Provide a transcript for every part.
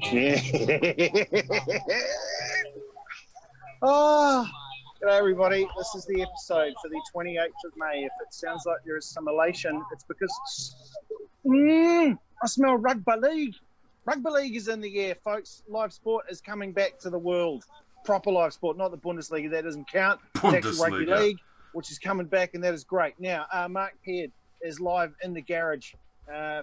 Yeah. Oh, g'day everybody. This is the episode for the 28th of May. If it sounds like there is some elation, it's because I smell Rugby League. Rugby League is in the air, folks. Live sport is coming back to the world. Proper live sport, not the Bundesliga. That doesn't count. It's actually Rugby League, which is coming back, and that is great. Now, Mark Peard is live in the garage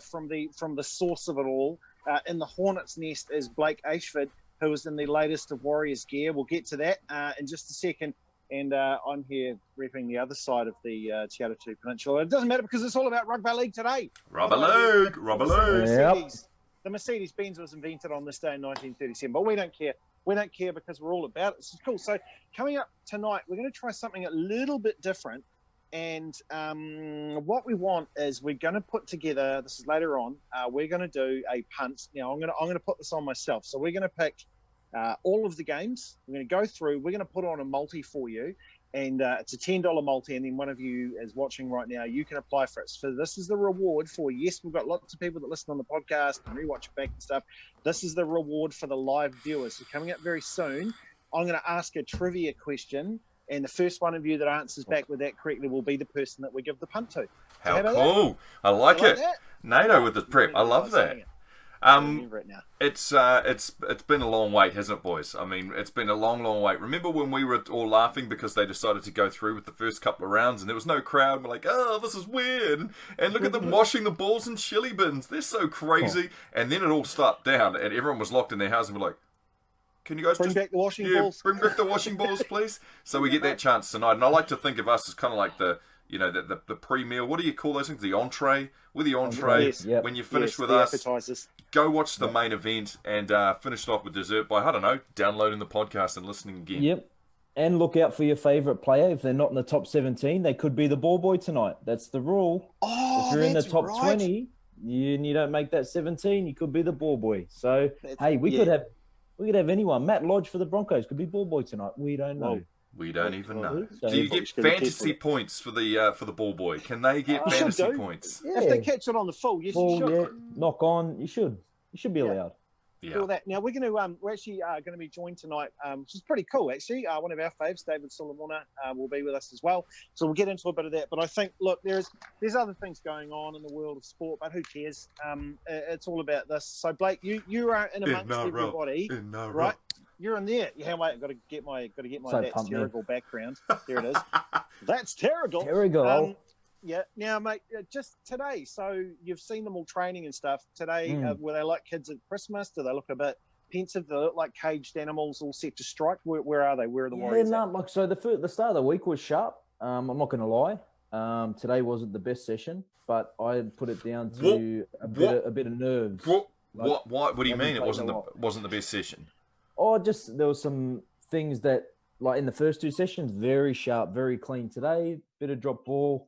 from the source of it all. In the hornet's nest is Blake Ayshford, who is in the latest of Warriors gear. We'll get to that in just a second. And I'm here repping the other side of the Te Atatū Peninsula. It doesn't matter because it's all about Rugby League today. Rugby League. The Mercedes-Benz was invented on this day in 1937, but we don't care. We don't care because we're all about it. This is cool. So coming up tonight, we're going to try something a little bit different. And what we want is we're going to put together, this is later on, we're going to do a punt. Now, I'm going to put this on myself. So we're going to pick all of the games. We're going to go through. We're going to put on a multi for you. And it's a $10 multi. And then one of you is watching right now. You can apply for it. So this is the reward for, yes, we've got lots of people that listen on the podcast and rewatch it back and stuff. This is the reward for the live viewers. So coming up very soon, I'm going to ask a trivia question. And the first one of you that answers back with that correctly will be the person that we give the punt to. How cool. I like it. NATO with the prep. I love that. It's been a long wait, hasn't it, boys? I mean, it's been a long wait. Remember when we were all laughing because they decided to go through with the first couple of rounds and there was no crowd? We're like, oh, this is weird. And look at them washing the balls in chili bins. They're so crazy. And then it all stopped down and everyone was locked in their house and we're like, can you guys bring back the washing balls? Bring back the washing balls, please. So we get that chance tonight. And I like to think of us as kind of like the pre-meal. What do you call those things? The entree. We're the entree. Yes. When you finish with us, appetizers. Go watch the main event and finish it off with dessert by, I don't know, downloading the podcast and listening again. Yep. And look out for your favourite player. If they're not in the top 17, they could be the ball boy tonight. That's the rule. Oh, if you're in the top 20 and you don't make that 17, you could be the ball boy. So, we could have anyone. Matt Lodge for the Broncos could be ball boy tonight. We don't know. We don't even know. Do you get fantasy points for the ball boy? Can they get fantasy points? Yeah. If they catch it on the full, yes, you should. Yeah, knock on, you should. You should be allowed. Yeah. All that. Now we're actually going to be joined tonight, which is pretty cool actually. One of our faves, David Solomona, will be with us as well. So we'll get into a bit of that. But I think, look, there's other things going on in the world of sport, but who cares? It's all about this. So Blake, you are in amongst everybody, right? You're in there. Yeah, wait, I've got to get my that's terrible background. There it is. That's terrible. Terrible. Yeah. Now, mate, just today. So you've seen them all training and stuff today. Were they like kids at Christmas? Do they look a bit pensive? Do they look like caged animals all set to strike? Where are they? Where are the Warriors? The start of the week was sharp. I'm not going to lie. Today wasn't the best session, but I put it down to a bit of nerves. What do you mean it wasn't the best session? Oh, just there was some things that, like in the first two sessions, very sharp, very clean. Today, bit of drop ball,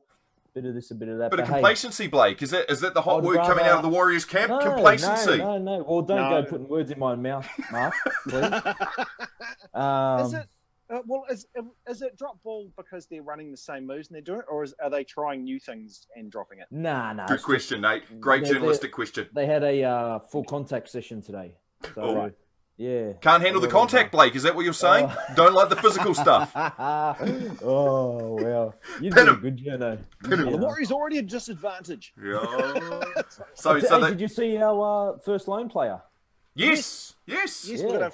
bit of this, a bit of that. Bit of complacency, Blake. Is that the hot word coming out of the Warriors camp? No, complacency. No. Well, don't go putting words in my mouth, Mark, please. Is it drop ball because they're running the same moves and they're doing it, or are they trying new things and dropping it? Nah. Good question, Nate. Great journalistic question. They had a full contact session today. So, right. Yeah. Can't handle the contact, Blake. Is that what you're saying? Don't like the physical stuff. Oh, well. You did a good journey. The Warriors already a disadvantage. Yeah. Did you see our first loan player? Yes. Yeah. Is it a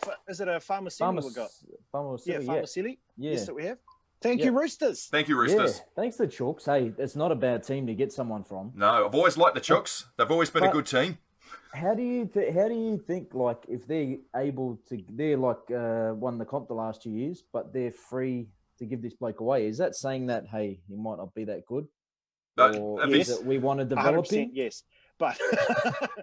Farmasili we've got? Farmasili. Yeah. Yes, that we have. Thank you, Roosters. Thank you, Roosters. Yeah. Thanks to Chooks. Hey, it's not a bad team to get someone from. No, I've always liked the Chooks. They've always been a good team. How do you think, like, if they're able to, won the comp the last 2 years, but they're free to give this bloke away? Is that saying that, hey, he might not be that good? Or that we want to develop him? Yes. But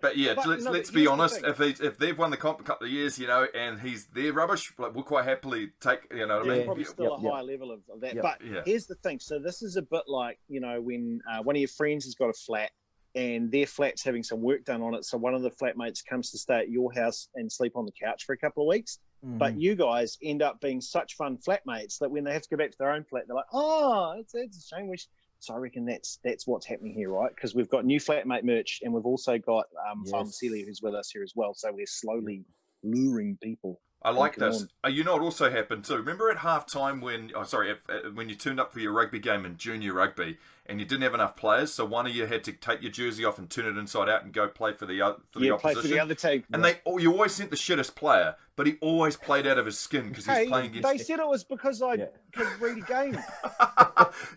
let's be honest. If they've won the comp a couple of years, and they're rubbish, like, we'll quite happily take. You know what I mean? Probably still a high level of that. Yeah. But here's the thing. So this is a bit like when one of your friends has got a flat and their flat's having some work done on it. So one of the flatmates comes to stay at your house and sleep on the couch for a couple of weeks. Mm-hmm. But you guys end up being such fun flatmates that when they have to go back to their own flat, they're like, oh, it's a shame. So I reckon that's what's happening here, right? Because we've got new flatmate merch and we've also got Farmasili who's with us here as well. So we're slowly luring people. I like this. You know what also happened too? Remember at half-time when you turned up for your rugby game in junior rugby and you didn't have enough players, so one of you had to take your jersey off and turn it inside out and go play for the opposition. Play for the other team. And you always sent the shittest player, but he always played out of his skin because he's playing against. They said it was because I could read a game.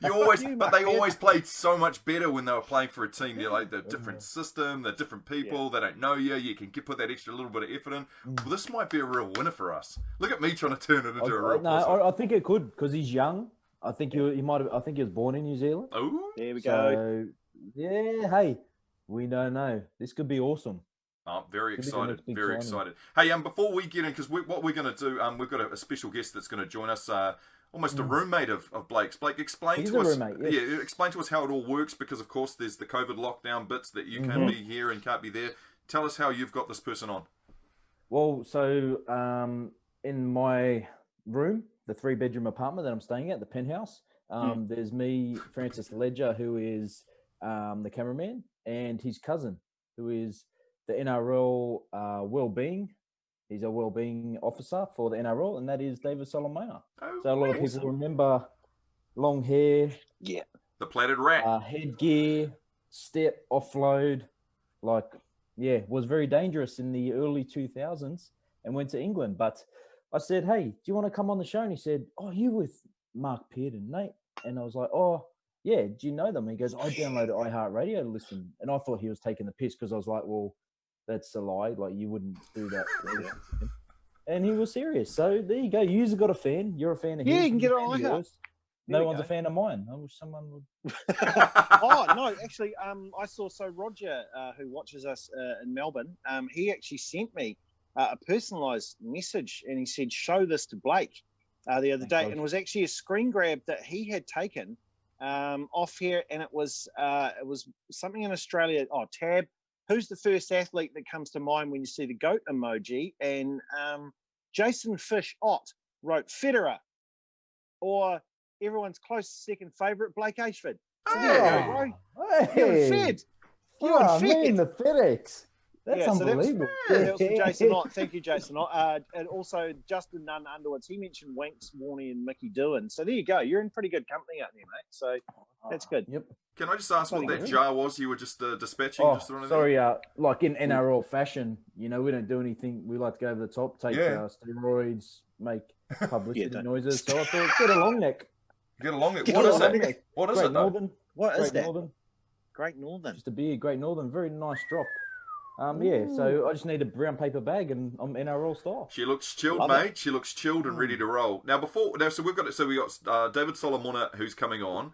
They always played so much better when they were playing for a team. They're like the different system, the different people. They don't know you. You can put that extra little bit of effort in. Well, this might be a real winner for us. Look at me trying to turn it into a real. No, I think it could because he's young. I think he might have. I think he was born in New Zealand. Oh, there we go. Yeah, hey, we don't know. This could be awesome. I'm very excited. Very excited. Hey, before we get in, because what we're going to do, we've got a special guest that's going to join us. Almost a roommate of Blake's. Blake, explain to us. Roommate, yes. Explain to us how it all works, because of course there's the COVID lockdown bits that you can be here and can't be there. Tell us how you've got this person on. Well, so in my room, the 3-bedroom apartment that I'm staying at, the penthouse, there's me, Francis Ledger, who is the cameraman, and his cousin, who is the NRL wellbeing. He's a wellbeing officer for the NRL, and that is David Solomona. So a lot of people remember long hair. Yeah. The plaited rat. Headgear, step, offload. Was very dangerous in the early 2000s and went to England. But I said, hey, do you want to come on the show? And he said, oh, you with Mark Pearden, Nate? And I was like, oh, yeah, do you know them? And he goes, I downloaded iHeartRadio to listen. And I thought he was taking the piss because I was like, well, that's a lie. Like, you wouldn't do that. And he was serious. So there you go. You've got a fan. You're a fan of his. Yeah, you can get it on iHeart. No one's a fan of mine. I wish someone would. Oh, no, actually, I saw, Roger, who watches us in Melbourne, he actually sent me a personalised message, and he said, show this to Blake the other day. And it was actually a screen grab that he had taken off here, and it was something in Australia. Oh, Tab, who's the first athlete that comes to mind when you see the goat emoji? And Jason Fish-Ott wrote Federer, or everyone's close second favourite, Blake Ayshford. So there you go, bro. Hey. You and Fed. You and Fed. In the FedEx. That's unbelievable. That was from Jason Ott. Thank you, Jason Ott. And also Justin Nunn Underwoods. He mentioned Wanks, Warney, and Mickey Doohan. So there you go. You're in pretty good company out there, mate. So that's good. Yep. Can I just ask what that jar was you were just dispatching? Sorry, like in NRL fashion, we don't do anything. We like to go over the top, take steroids, make publicity noises. So I thought, get a long neck. Get along it. What is it? What is it? Northern. What is that? Northern. Great Northern. Just a beer, Great Northern. Very nice drop. So I just need a brown paper bag and I'm NRL style. She looks chilled, mate. She looks chilled and ready to roll. Now, so we got David Solomona who's coming on.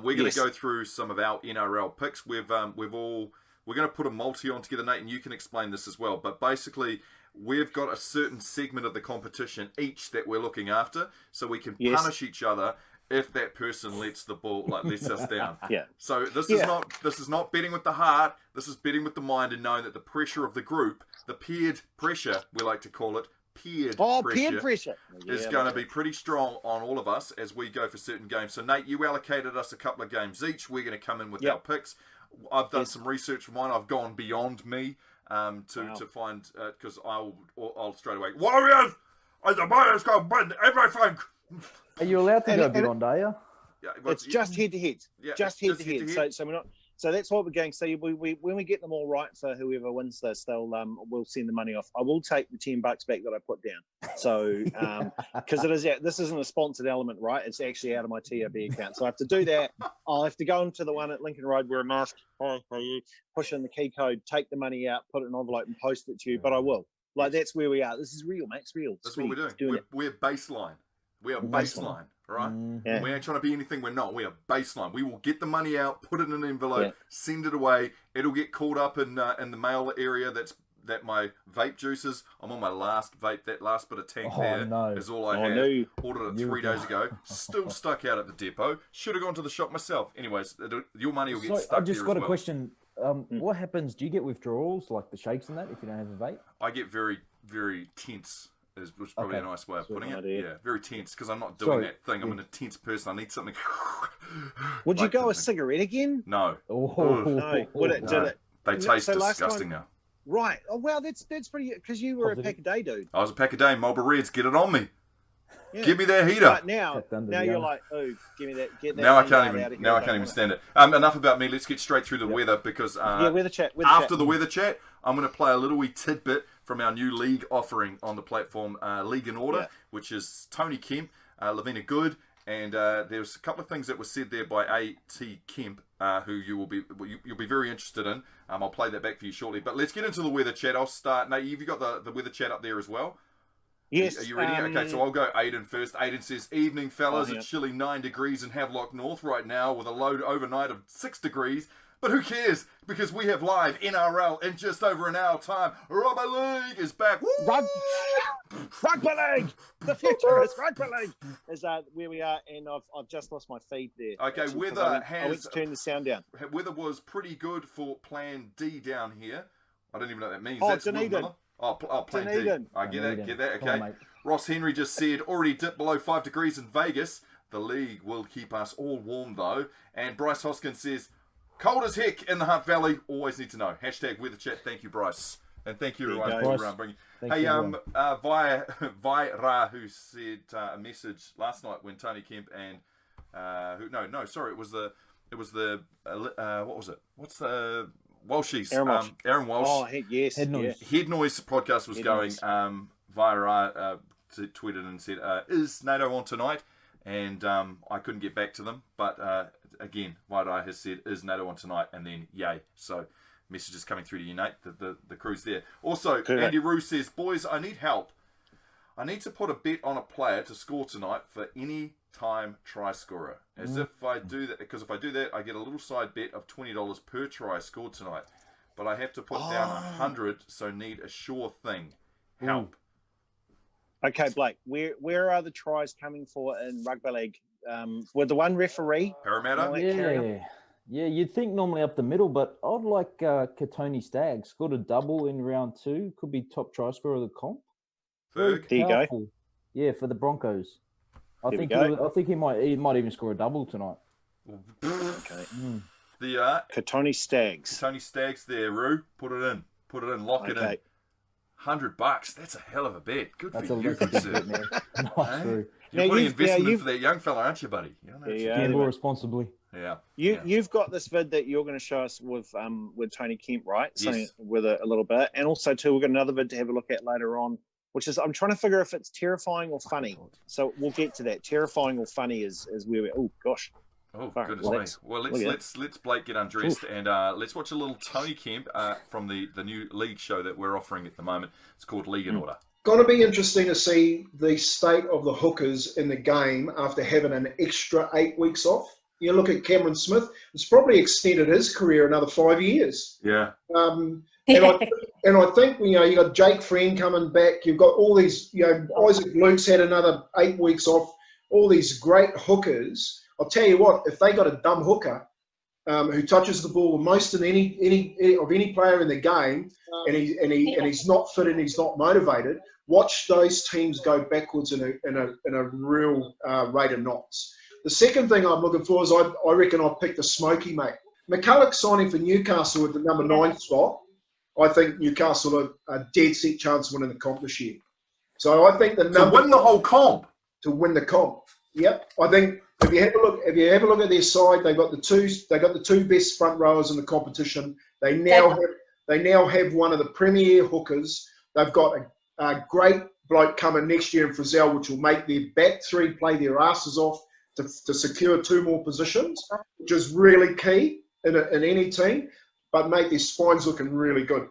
We're going to go through some of our NRL picks. We're going to put a multi on together, Nate, and you can explain this as well. But basically, we've got a certain segment of the competition each that we're looking after, so we can punish each other if that person lets us down. Yeah. So this is not betting with the heart. This is betting with the mind, and knowing that the pressure of the group, the peered pressure, we like to call it, peered pressure is going to be pretty strong on all of us as we go for certain games. So Nate, you allocated us a couple of games each. We're going to come in with our picks. I've done some research for mine. I've gone beyond me to find, because I'll straight away, Warriors! And the Warriors go win everything! Are you allowed to go beyond, are you? Yeah, it's just head to head. Just head to head. So we're not. So that's what we're going. So when we get them all right for whoever wins this, we'll send the money off. I will take the $10 back that I put down. So because this isn't a sponsored element, right? It's actually out of my TRB account. So I have to do that. I'll have to go into the one at Lincoln Road, wear a mask, push in the key code, take the money out, put it in an envelope, and post it to you. But I will. That's where we are. This is real, mate. It's real. That's what we're doing. We're baseline. We are baseline, right? Yeah. We ain't trying to be anything we're not. We are baseline. We will get the money out, put it in an envelope, send it away. It'll get called up in the mail area. That my vape juices. I'm on my last vape. That last bit of tank is all I had. Ordered it 3 days ago. Still stuck out at the depot. Should have gone to the shop myself. Anyways, your money will get stuck. I just got a question. What happens? Do you get withdrawals like the shakes and that if you don't have a vape? I get very, very tense. Is probably a nice way of putting it. Yeah, very tense because I'm not doing that thing. I'm an intense person. I need something. Would you go a cigarette again? No. No. Did it? They taste disgusting now. Right. Oh, well, that's pretty, because you were a pack a day dude. I was a pack a day. Marlboro Reds, get it on me. Yeah. Give me that heater. But now you're like, oh, give me that. Get that. Now I can't even stand it. Enough about me. Let's get straight through the weather because weather chat. After the weather chat, I'm going to play a little wee tidbit from our new league offering on the platform, League in Order, which is Tony Kemp, Lavina Good, and there's a couple of things that were said there by A.T. Kemp, who you'll be very interested in. I'll play that back for you shortly. But let's get into the weather chat. I'll start. Nate, have you got the weather chat up there as well? Yes. Are you ready? Okay, so I'll go Aiden first. Aiden says, evening, fellas. It's chilly 9 degrees in Havelock North right now with a low overnight of 6 degrees. But who cares? Because we have live NRL in just over an hour time. Rugby League is back. Woo! Rugby League! The future is Rugby League! Is where we are, and I've just lost my feed there. Okay, weather I went to turn the sound down. Weather was pretty good for Plan D down here. I don't even know what that means. That's Dunedin. Plan D. I get that. Okay. On, Ross Henry just said, already dipped below 5 degrees in Vegas. The league will keep us all warm, though. And Bryce Hoskins says, cold as heck in the Hunt Valley. Always need to know. Hashtag weather chat. Thank you, Bryce. And thank you, everyone, for bringing. Hey, Vaira, who said a message last night when Tony Kemp and it was the what was it? What's the Walshies? Aaron Walsh. Oh, yes. Head Noise. Head Noise podcast was going. Vaira tweeted and said, "Is NATO on tonight?" And I couldn't get back to them, but again, Vaira has said, "Is NATO on tonight?" And then yay. So. Messages coming through to you, Nate. The crew's there. Also, Andy Rue says, boys, I need help. I need to put a bet on a player to score tonight for any time try scorer. If I do that, because if I do that, I get a little side bet of $20 per try scored tonight. But I have to put down 100, so need a sure thing. Help. Okay, Blake. Where are the tries coming for in Rugby League? With the one referee? Parramatta? Yeah, you'd think normally up the middle, but I'd like Katoni Staggs. Scored a double in round 2. Could be top try scorer of the comp. Ferg. There you go. Yeah, for the Broncos. I think he might even score a double tonight. Okay. The Katoni Staggs. Katoni Staggs there, Roo. Put it in. Lock it in. $100. That's a hell of a bet. Good for you, good sir. Nice, Roo. You're putting investment for that young fella, aren't you, buddy? Gamble responsibly. Yeah. You've got this vid that you're going to show us with Tony Kemp, right? Yes. With a little bit, and also too, we've got another vid to have a look at later on, which is I'm trying to figure if it's terrifying or funny. So we'll get to that. Terrifying or funny is where we. Oh gosh. Oh goodness me. Well, let's Blake get undressed and let's watch a little Tony Kemp from the new league show that we're offering at the moment. It's called League in Order. Going to be interesting to see the state of the hookers in the game after having an extra 8 weeks off. You look at Cameron Smith; it's probably extended his career another 5 years. Yeah. And I think you got Jake Friend coming back. You've got all these. Isaac Luke's had another 8 weeks off. All these great hookers. I'll tell you what: if they got a dumb hooker who touches the ball most of any player in the game, and he's not fit and he's not motivated, watch those teams go backwards in a real rate of knots. The second thing I'm looking for is I reckon I'll pick the Smoky, mate. McCulloch signing for Newcastle with the number 9 spot. I think Newcastle are a dead set chance of winning the comp this year. So I think the number to win the whole comp. To win the comp. Yep. I think if you have a look at their side, they've got the two best front rowers in the competition. They now have one of the premier hookers. They've got a great bloke coming next year in Frizzell, which will make their back three play their asses off to secure 2 more positions, which is really key in any team, but make their spines looking really good.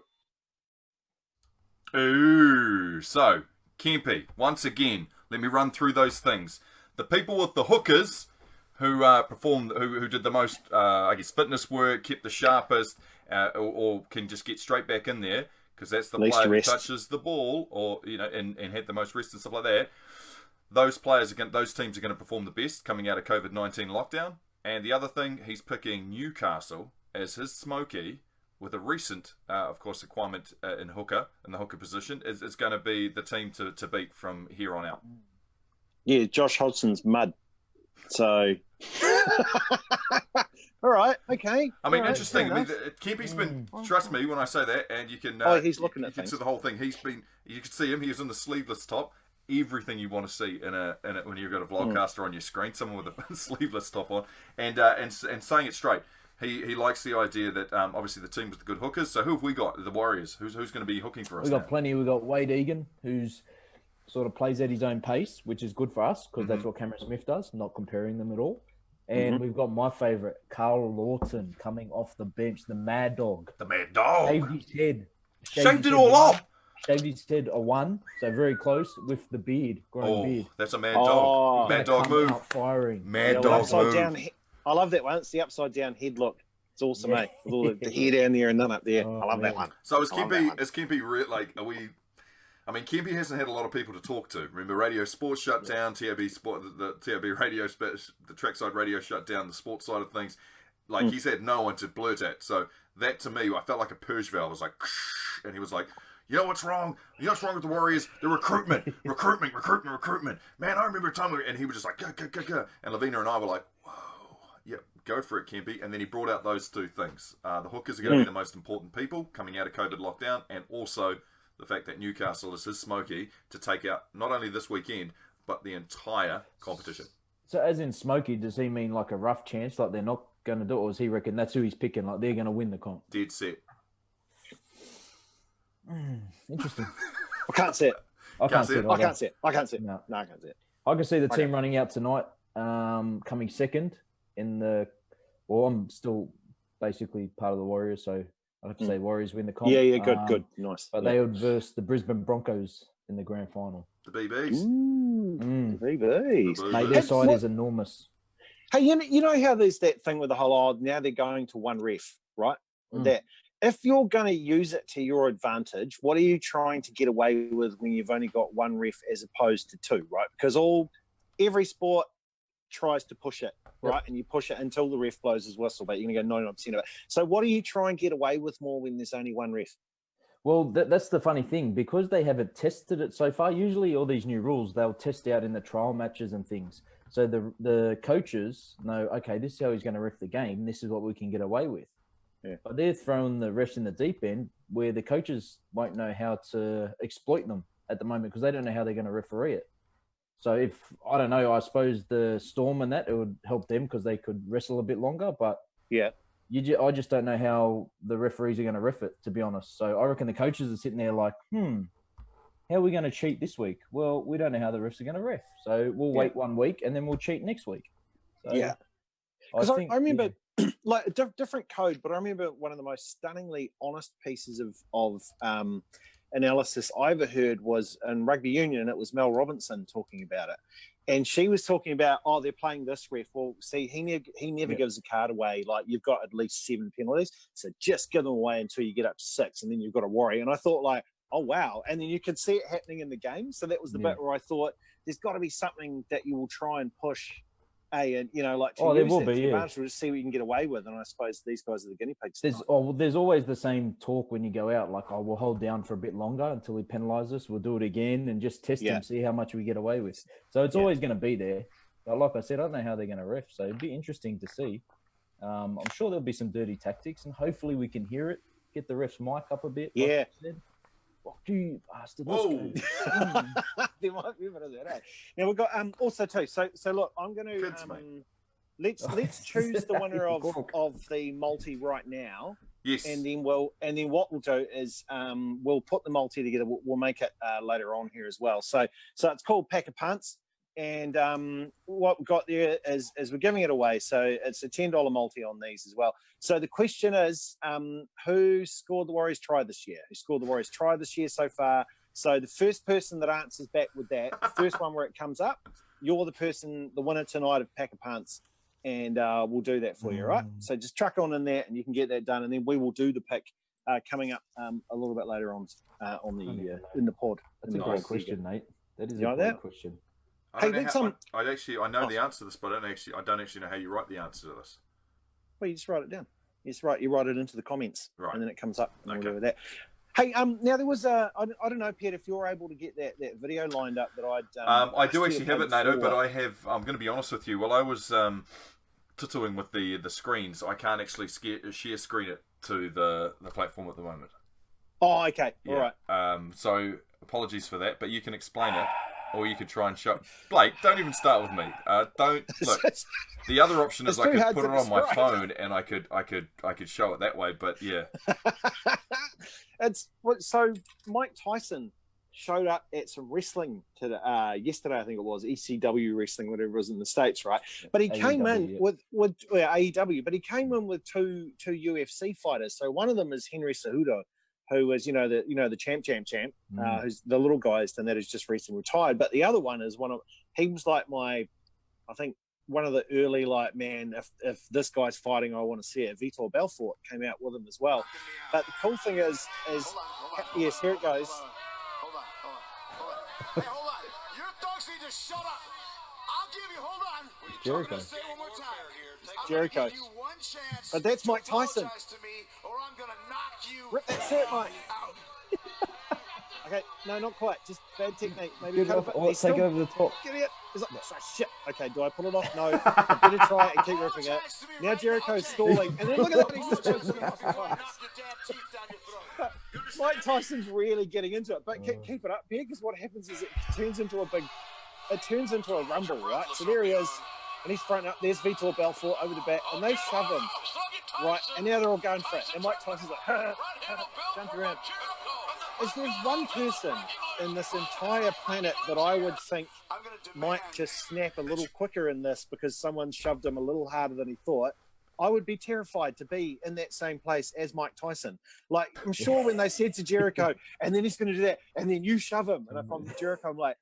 Ooh, so Kempy, once again, let me run through those things. The people with the hookers who performed, who did the most, fitness work, kept the sharpest, or can just get straight back in there, because that's the player who touches the ball, or and had the most rest and stuff like that. Those teams are going to perform the best coming out of COVID-19 lockdown. And the other thing, he's picking Newcastle as his Smoky with a recent, of course, acquirement in the hooker position. Is going to be the team to beat from here on out. Yeah, Josh Hodgson's mud. So All right, okay. I mean, right, interesting. I mean, Kempy's been. Trust me when I say that, and you can. He's looking at you can things. see the whole thing. He's been. You can see him. He was in the sleeveless top. Everything you want to see in a when you've got a vlogcaster on your screen, someone with a sleeveless top on, and saying it straight. He likes the idea that obviously the team with the good hookers. So who have we got? The Warriors. Who's going to be hooking for us? We've got plenty. We've got Wade Egan, who's sort of plays at his own pace, which is good for us because that's what Cameron Smith does, not comparing them at all. And we've got my favourite, Carl Lawton, coming off the bench, the Mad Dog. The Mad Dog. Shaved his head. Shaved it all off. Shaved his head a 1, so very close with the beard, growing beard. That's a Mad Dog. Mad Dog move. Firing. Mad Dog move. Down, I love that one. It's the upside down head look. It's awesome, mate. With all the hair down there and none up there. I love that one. So is Kempy like? Are we? I mean, Kempy hasn't had a lot of people to talk to. Remember, Radio Sports shut down, TAB Sport, the TAB Radio, the trackside radio shut down, the sports side of things. Like he's had no one to blurt at. So that to me, I felt like a purge valve. I was like, and he was like, you know what's wrong? You know what's wrong with the Warriors? The recruitment. Man, I remember a time and he was just like, go. And Lavina and I were like, whoa, yep, go for it, Kempy. And then he brought out those two things. The hookers are going to be the most important people coming out of COVID lockdown, and also the fact that Newcastle is his Smokey to take out not only this weekend, but the entire competition. So as in Smokey, does he mean like a rough chance, like they're not going to do it, or does he reckon that's who he's picking, like they're going to win the comp? Dead set. Interesting. I can't see it. I can't see it. No, I can't see it. No, I can't see it. I can see the team running out tonight, coming second in the... Well, I'm still basically part of the Warriors, so I'd have to say Warriors win the comp. Yeah, good. Nice. But they would verse the Brisbane Broncos in the grand final. The BBs. The BBs. Mate, their side is enormous. Hey, you know how there's that thing with the whole, now they're going to one ref, right? That if you're going to use it to your advantage, what are you trying to get away with when you've only got one ref as opposed to two, right? Because every sport tries to push it, right? And you push it until the ref blows his whistle, but you're going to go 99% of it. So what do you try and get away with more when there's only one ref? Well, that's the funny thing. Because they haven't tested it so far, usually all these new rules, they'll test out in the trial matches and things. So the coaches know, okay, this is how he's going to ref the game. This is what we can get away with. Yeah. But they're throwing the refs in the deep end where the coaches won't know how to exploit them at the moment because they don't know how they're going to referee it. So I don't know, I suppose the Storm and that, it would help them because they could wrestle a bit longer. But I just don't know how the referees are going to ref it, to be honest. So I reckon the coaches are sitting there like, how are we going to cheat this week? Well, we don't know how the refs are going to ref. So we'll wait 1 week and then we'll cheat next week. So because I remember like a different code, but I remember one of the most stunningly honest pieces of analysis I ever heard was in rugby union, and it was Mel Robinson talking about it. And she was talking about, they're playing this ref. Well, see, he never gives a card away. Like, you've got at least 7 penalties. So just give them away until you get up to 6, and then you've got to worry. And I thought, like, oh, wow. And then you could see it happening in the game. So that was the bit where I thought there's got to be something that you will try and push, and, like, to use that advantage to see what you can get away with. And I suppose these guys are the guinea pigs. There's always the same talk when you go out, like, we'll hold down for a bit longer until he penalises us. We'll do it again and just test him, see how much we get away with. So it's always going to be there. But like I said, I don't know how they're going to ref. So it'd be interesting to see. I'm sure there'll be some dirty tactics, and hopefully we can hear it. Get the ref's mic up a bit. Yeah. What do you bastard? There might be a bit of that. Eh? Now we've got also too. So look, I'm going to let's choose the winner of the multi right now. Yes. And then what we'll do is we'll put the multi together. We'll make it later on here as well. So it's called Pack of Punts. And what we've got there is we're giving it away. So it's a $10 multi on these as well. So the question is, who scored the Warriors try this year? Who scored the Warriors try this year so far? So the first person that answers back with that, the first one where it comes up, you're the winner tonight of Pack of Punts. And we'll do that for you, right? So just truck on in there and you can get that done. And then we will do the pick coming up a little bit later on in the pod. That's a great question, Nate. That is a great question. I know the answer to this, but I don't actually know how you write the answer to this. Well, you just write it down. You write it into the comments, right? And then it comes up. And we'll do that. Hey, now there was I don't know, Pete, if you're able to get that video lined up that I do actually have it, Nato, but I'm going to be honest with you. Well, I was tattooing with the screens. I can't actually share screen it to the platform at the moment. Oh, okay. Yeah. All right. So apologies for that, but you can explain it, or you could try and show. Blake, don't even start with me. Don't look. The other option is I could put it on my phone and I could show it that way. But yeah, so Mike Tyson showed up at some wrestling yesterday. I think it was ECW wrestling, whatever it was in the States, right? But he came in with AEW, but he came in with two UFC fighters. So one of them is Henry Cejudo, who is the champ, who's the little guys, and that is just recently retired. But the other one is he was like I think one of the early man, if this guy's fighting, I want to see it. Vitor Belfort came out with him as well. But the cool thing is yes, here it goes. Hold on. Hey, hold on. Your dogs need to shut up. I'll give you, hold on. Jericho. Say it one more time. Jericho. Give you one chance. But that's Mike Tyson. To me, or I'm gonna knock you Rip that shirt, Mike. out. Okay, no, not quite. Just bad technique. Maybe Take it over the top. Get it. He's like, shit. Okay, do I pull it off? No. I better try it and keep ripping it. Now Jericho's stalling. And then look at that. He's just choking the fucking fight. Mike Tyson's really getting into it. But keep it up, Ben, because what happens is it turns into a rumble, right? So there he is. And he's fronting up. There's Vitor Belfort over the back. And they shove him. Right. And now they're all going for it. And Mike Tyson's like, jump around. Is there one person in this entire planet that I would think might just snap a little quicker in this because someone shoved him a little harder than he thought? I would be terrified to be in that same place as Mike Tyson. Like, I'm sure when they said to Jericho, and then he's going to do that, and then you shove him. And if I'm Jericho, I'm like,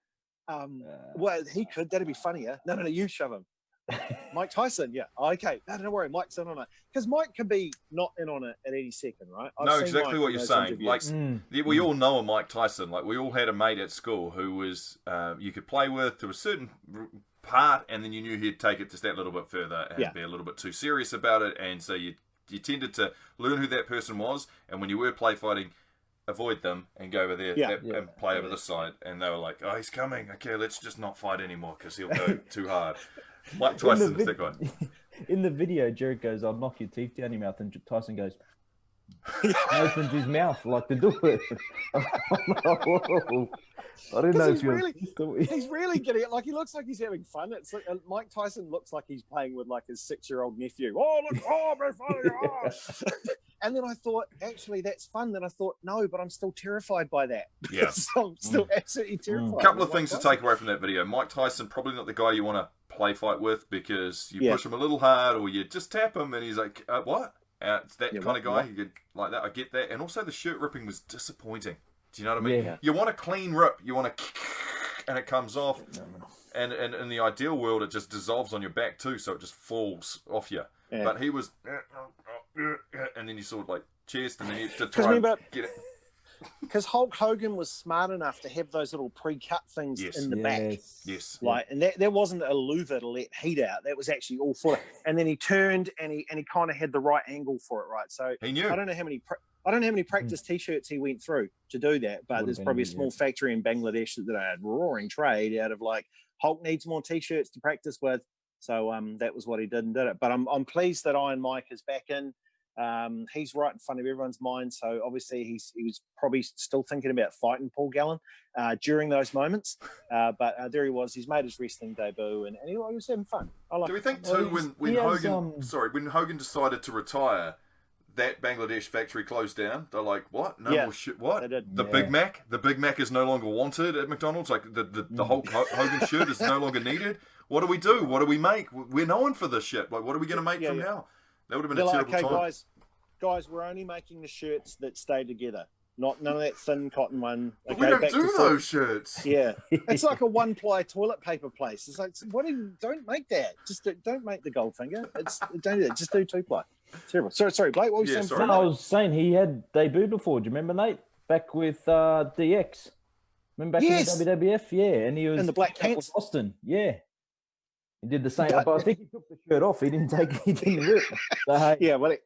well, he could. That'd be funnier. No, you shove him. Mike Tyson, yeah. Okay. No, don't worry. Mike's in on it. Because Mike could be not in on it at any second, right? No, exactly what you're saying. Like, we all know a Mike Tyson. Like, we all had a mate at school who was, you could play with to a certain part, and then you knew he'd take it just that little bit further and be a little bit too serious about it. And so you tended to learn who that person was. And when you were play fighting, avoid them and go over there and play over this side. And they were like, oh, he's coming. Okay, let's just not fight anymore because he'll go too hard. Mike Tyson is that guy. In the video, Jared goes, I'll knock your teeth down your mouth. And Tyson goes, opens his mouth like to do it. I didn't know if he's really getting it. Like, he looks like he's having fun. It's like Mike Tyson looks like he's playing with like his 6-year-old nephew. Oh, look, I'm funny. And then I thought, actually, that's fun. Then I thought, no, but I'm still terrified by that. Yeah. So I'm still absolutely terrified. A couple of things to take away from that video. Mike Tyson, probably not the guy you want to play fight with because you push him a little hard or you just tap him and he's like, what? It's that kind of guy. You could, like that. I get that. And also the shirt ripping was disappointing. Do you know what I mean? Yeah. You want a clean rip. You want to and it comes off. And in the ideal world, it just dissolves on your back too, so it just falls off you. Yeah. But he was, and then you sort of like chest, and then you to try and get it. Because Hulk Hogan was smart enough to have those little pre-cut things in the back. Yes. Like, and there wasn't a louver to let heat out. That was actually all for it. And then he turned and he kind of had the right angle for it, right? So he knew. I don't know how many practice T-shirts he went through to do that, but there's probably a small factory in Bangladesh that had roaring trade out of like Hulk needs more T-shirts to practice with. So that was what he did and did it. But I'm pleased that Iron Mike is back in. He's right in front of everyone's mind. So obviously he was probably still thinking about fighting Paul Gallen during those moments. But there he was. He's made his wrestling debut and he was having fun. Do we think too when Hogan decided to retire, that Bangladesh factory closed down? They're like, what? No more shit. What? The Big Mac is no longer wanted at McDonald's. Like the whole Hogan shirt is no longer needed. What do we do? What do we make? We're known for this shit. Like, what are we going to make from now? That would have been a terrible time. Guys, we're only making the shirts that stay together. None of that thin cotton one. Okay, we don't do those shirts. Yeah, it's like a one-ply toilet paper place. It's like, don't make that. Just don't make the Goldfinger. Don't do that. Just do 2-ply. Terrible. Sorry, Blake. What were you saying? No, I was saying he had debuted before. Do you remember, Nate? Back with DX. Remember back in the WWF? Yeah, and he was in the black pants. Austin. Yeah. He did the same, but I think he took the shirt off. He didn't rip. So, well,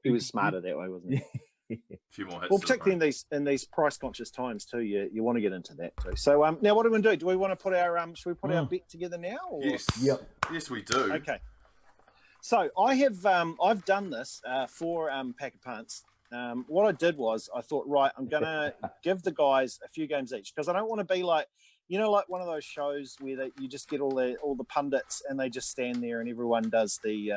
he was smarter that way, wasn't he? A few more hits. Well, particularly in these price-conscious times too, you want to get into that too. So now, what do we do? Do we want to put our should we put our bet together now? Or? Yes. Yep. Yes, we do. Okay. So I've done this for Pack of Punts. What I did was I thought, right, I'm going to give the guys a few games each because I don't want to be like, like one of those shows where you just get all the pundits and they just stand there and everyone does the,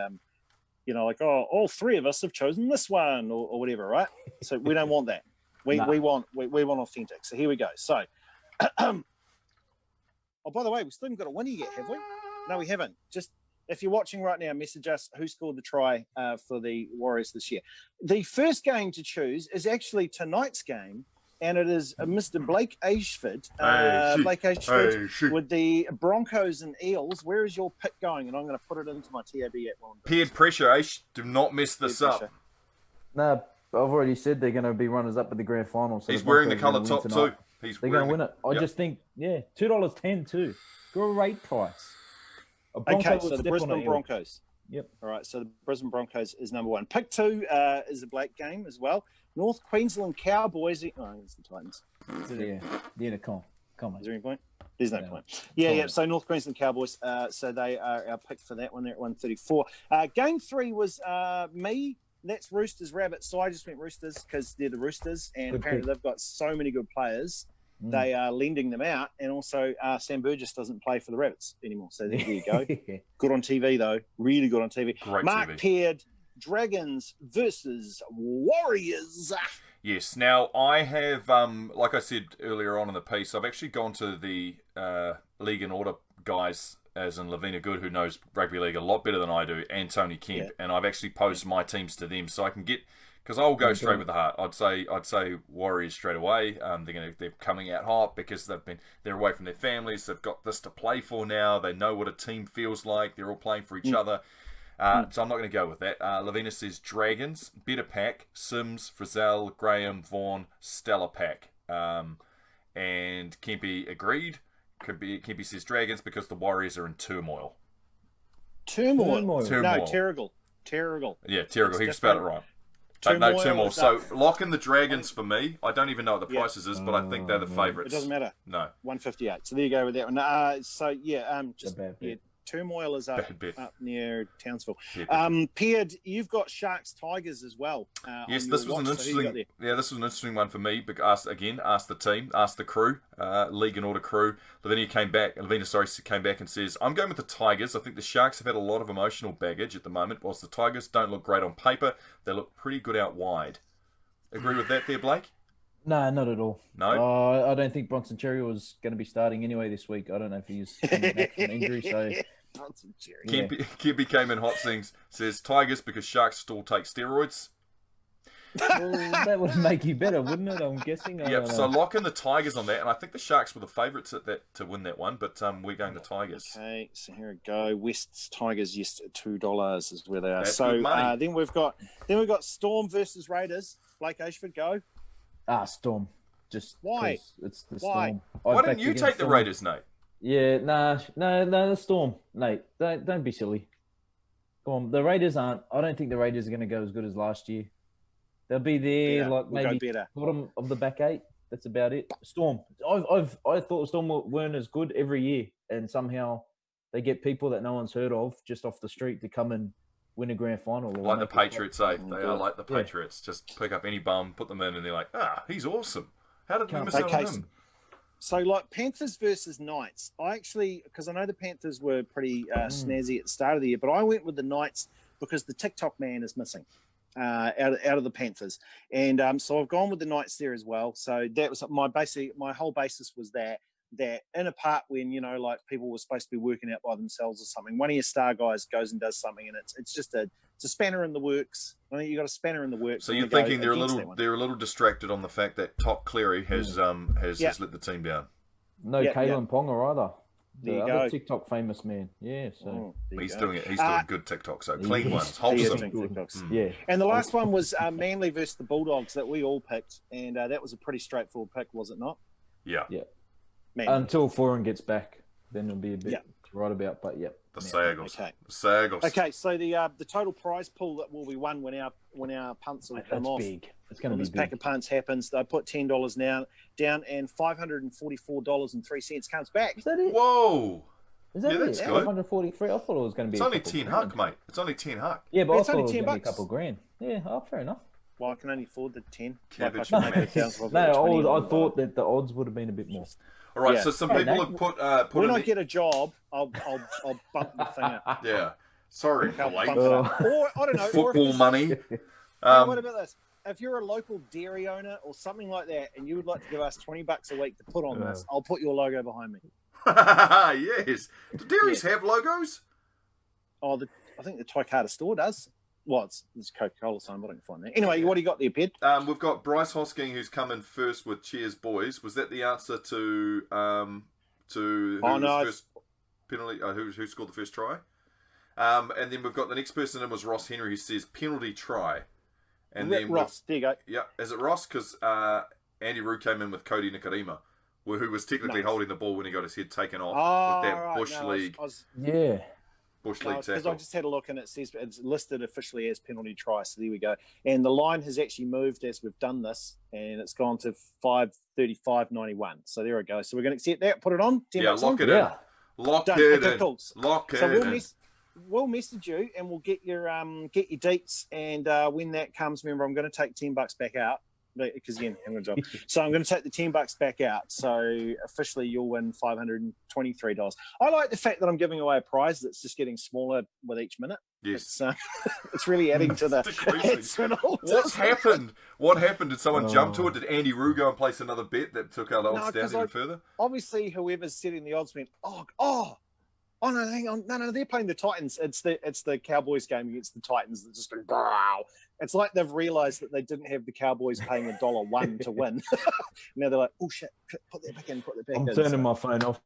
like, oh, all three of us have chosen this one or whatever, right? So we don't want that. We want authentic. So here we go. So, oh, by the way, we still haven't got a winner yet, have we? No, we haven't. Just if you're watching right now, message us who scored the try for the Warriors this year. The first game to choose is actually tonight's game, and it is Mr. Blake Ayshford. Blake Ayshford with the Broncos and Eels. Where is your pick going? And I'm going to put it into my TAB at one. Peered pressure, Aish. Do not mess this up. No, I've already said they're going to be runners up at the grand final. So he's wearing the colour top too. They're going to win it. I just think, $2.10 too. Great price. Okay, so the Brisbane Broncos. Yep. All right, so the Brisbane Broncos is number one. Pick 2 is a black game as well. North Queensland Cowboys. Oh, it's the Titans. Yeah, come on. Is there any point? There's no point. Yeah. So North Queensland Cowboys. So they are our pick for that one. They're at 134. Game 3 was me. That's Roosters Rabbits. So I just went Roosters because they're the Roosters, and apparently they've got so many good players. They are lending them out, and also Sam Burgess doesn't play for the Rabbits anymore. So there you go. Good on TV though, really good on TV. Great Mark TV. Peard, Dragons versus Warriors. Yes. Now I have, like I said earlier on in the piece, I've actually gone to the League and Order guys, as in Lavina Good, who knows Rugby League a lot better than I do, and Tony Kemp, and I've actually posed my teams to them so I can get. Because I'll go straight with the heart. I'd say Warriors straight away. They're coming out hot because they're away from their families. They've got this to play for now. They know what a team feels like. They're all playing for each other. So I'm not going to go with that. Lavina says Dragons, Better Pack, Sims, Frizzell, Graham, Vaughan, Stella Pack. And Kempy agreed. Kempy says Dragons because the Warriors are in turmoil. Turmoil. No, Terrigal. Yeah, Terrigal. He spelled it right. No, turmoil. So lock in the Dragons for me. I don't even know what the prices is, but I think they're the favourites. It doesn't matter. No. 158. So there you go with that one. Turmoil is up near Townsville. Peard, you've got Sharks Tigers as well. Yes, this was an interesting. This was an interesting one for me. Asked the team, asked the crew, League and Order crew. Lavina came back and says, "I'm going with the Tigers. I think the Sharks have had a lot of emotional baggage at the moment. Whilst the Tigers don't look great on paper, they look pretty good out wide." Agree with that, there, Blake? No, not at all. No, I don't think Bronson Cherry was going to be starting anyway this week. I don't know if he's coming back from injury. So Bronson Cherry. Kempy came in hot things. Says Tigers because Sharks still take steroids. Well, that would make you better, wouldn't it? I'm guessing. Yep. So lock in the Tigers on that, and I think the Sharks were the favourites at that to win that one, but we're going to Tigers. Okay, so here we go. West's Tigers, yes, $2 is where they are. That's so good money. Then we've got Storm versus Raiders. Blake Ayshford, go. Storm. Just why? It's the Why? Storm. Why didn't you take the Raiders, Nate? Yeah, no, the Storm, Nate. Don't be silly. Go on. The Raiders aren't. I don't think the Raiders are going to go as good as last year. They'll be there, maybe bottom of the back 8. That's about it. Storm. I thought Storm weren't as good every year, and somehow they get people that no one's heard of just off the street to come and win a grand final. Like the Patriots, They are like the Patriots. Just pick up any bum, put them in, and they're like, he's awesome. How did we miss out on him? So, like Panthers versus Knights, because I know the Panthers were pretty snazzy at the start of the year, but I went with the Knights because the TikTok man is missing out of the Panthers, and so I've gone with the Knights there as well. So that was my whole basis was that in a part when people were supposed to be working out by themselves or something, one of your star guys goes and does something, and it's just a spanner in the works. I think you got a spanner in the works. So you're thinking they're a little distracted on the fact that Top Cleary has let the team down. No, Kalen Ponga either. There you other go. TikTok famous man. Yeah, so he's doing it. He's doing good TikTok. So clean ones, wholesome. Yeah. And the last one was Manly versus the Bulldogs that we all picked, and that was a pretty straightforward pick, was it not? Yeah. Manly. Until Foran gets back, then it'll be a bit right about. But the Sagos. Okay. The Sagos. Okay, so the total prize pool that will be won when our punts will come off. Big. It's going to be this big. pack of punts happens. They put $10 now down, and $544.03 comes back. Is that it? Whoa! Is that that's it? good. 543. I thought it was going to be. It's only 10 huck, mate. It's only 10 huck. Yeah, but Yeah, I it's thought it only was going to be a $10. couple grand. Yeah, fair enough. Well, I can only afford the 10. Cabbage like, I can make it count. No, I thought that the odds would have been a bit more. All right, Yeah. so some Hey, people Nate, have put When in I get a job, I'll bump the thing up. Yeah. Sorry, I'll Blake. bump it up. Or I don't know. Football money. Hey, what about this? If you're a local dairy owner or something like that, and you would like to give us $20 a week to put on this, I'll put your logo behind me. Yes. Do dairies have logos? Oh, I think the Toyota store does. Well, it's Coca-Cola sign, but I can find that. Anyway, what do you got there, Ped? We've got Bryce Hosking, who's come in first with Cheers Boys. Was that the answer to first penalty? Who scored the first try? And then we've got the next person in was Ross Henry, who says penalty try. And then Ross, there you go. Yeah, is it Ross? Because Andy Rue came in with Cody Nikarima, who was technically holding the ball when he got his head taken off with that Bush League. Bush League tackle. Because I just had a look and it says it's listed officially as penalty try. So there we go. And the line has actually moved as we've done this, and it's gone to 5:35.91. So there we go. So we're going to accept that. Put it on. Lock it in. Lock it in. Lock it in. We'll message you and we'll get your deets. And when that comes, remember, I'm going to take $10 back out. Because again, I'm going to job. So I'm going to take the $10 back out. So officially, you'll win $523. I like the fact that I'm giving away a prize that's just getting smaller with each minute. Yes, it's really adding to the. What's happened? What happened? Did someone jump to it? Did Andy Rue go and place another bet that took our odds down even further? Obviously, whoever's setting the odds went, oh no, hang on, no, they're playing the Titans. It's the Cowboys game against the Titans. That's just been wow. It's like they've realised that they didn't have the Cowboys paying $1 to win. Now they're like, oh shit, put that back in. I'm turning my phone off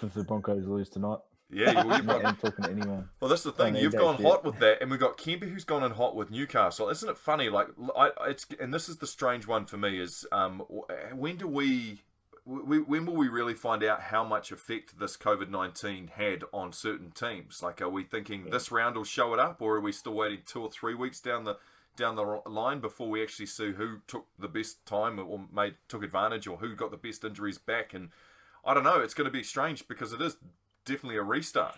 if the Broncos lose tonight. Yeah, I'm talking to anyone. Well, that's the thing. You've gone hot with that, and we've got Kemper who's gone in hot with Newcastle. Isn't it funny? Like, and this is the strange one for me is when will we really find out how much effect this COVID-19 had on certain teams? Like, are we thinking this round will show it up, or are we still waiting 2 or 3 weeks down the line before we actually see who took the best time or took advantage, or who got the best injuries back? And I don't know. It's going to be strange because it is definitely a restart.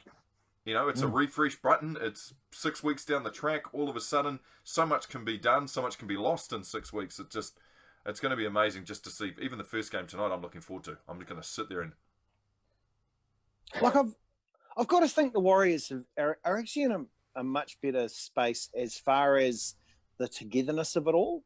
You know, it's a refresh button. It's 6 weeks down the track. All of a sudden, so much can be done, so much can be lost in 6 weeks. It's going to be amazing just to see. Even the first game tonight, I'm looking forward to. I'm just going to sit there and. Like I've got to think the Warriors are actually in a much better space as far as the togetherness of it all,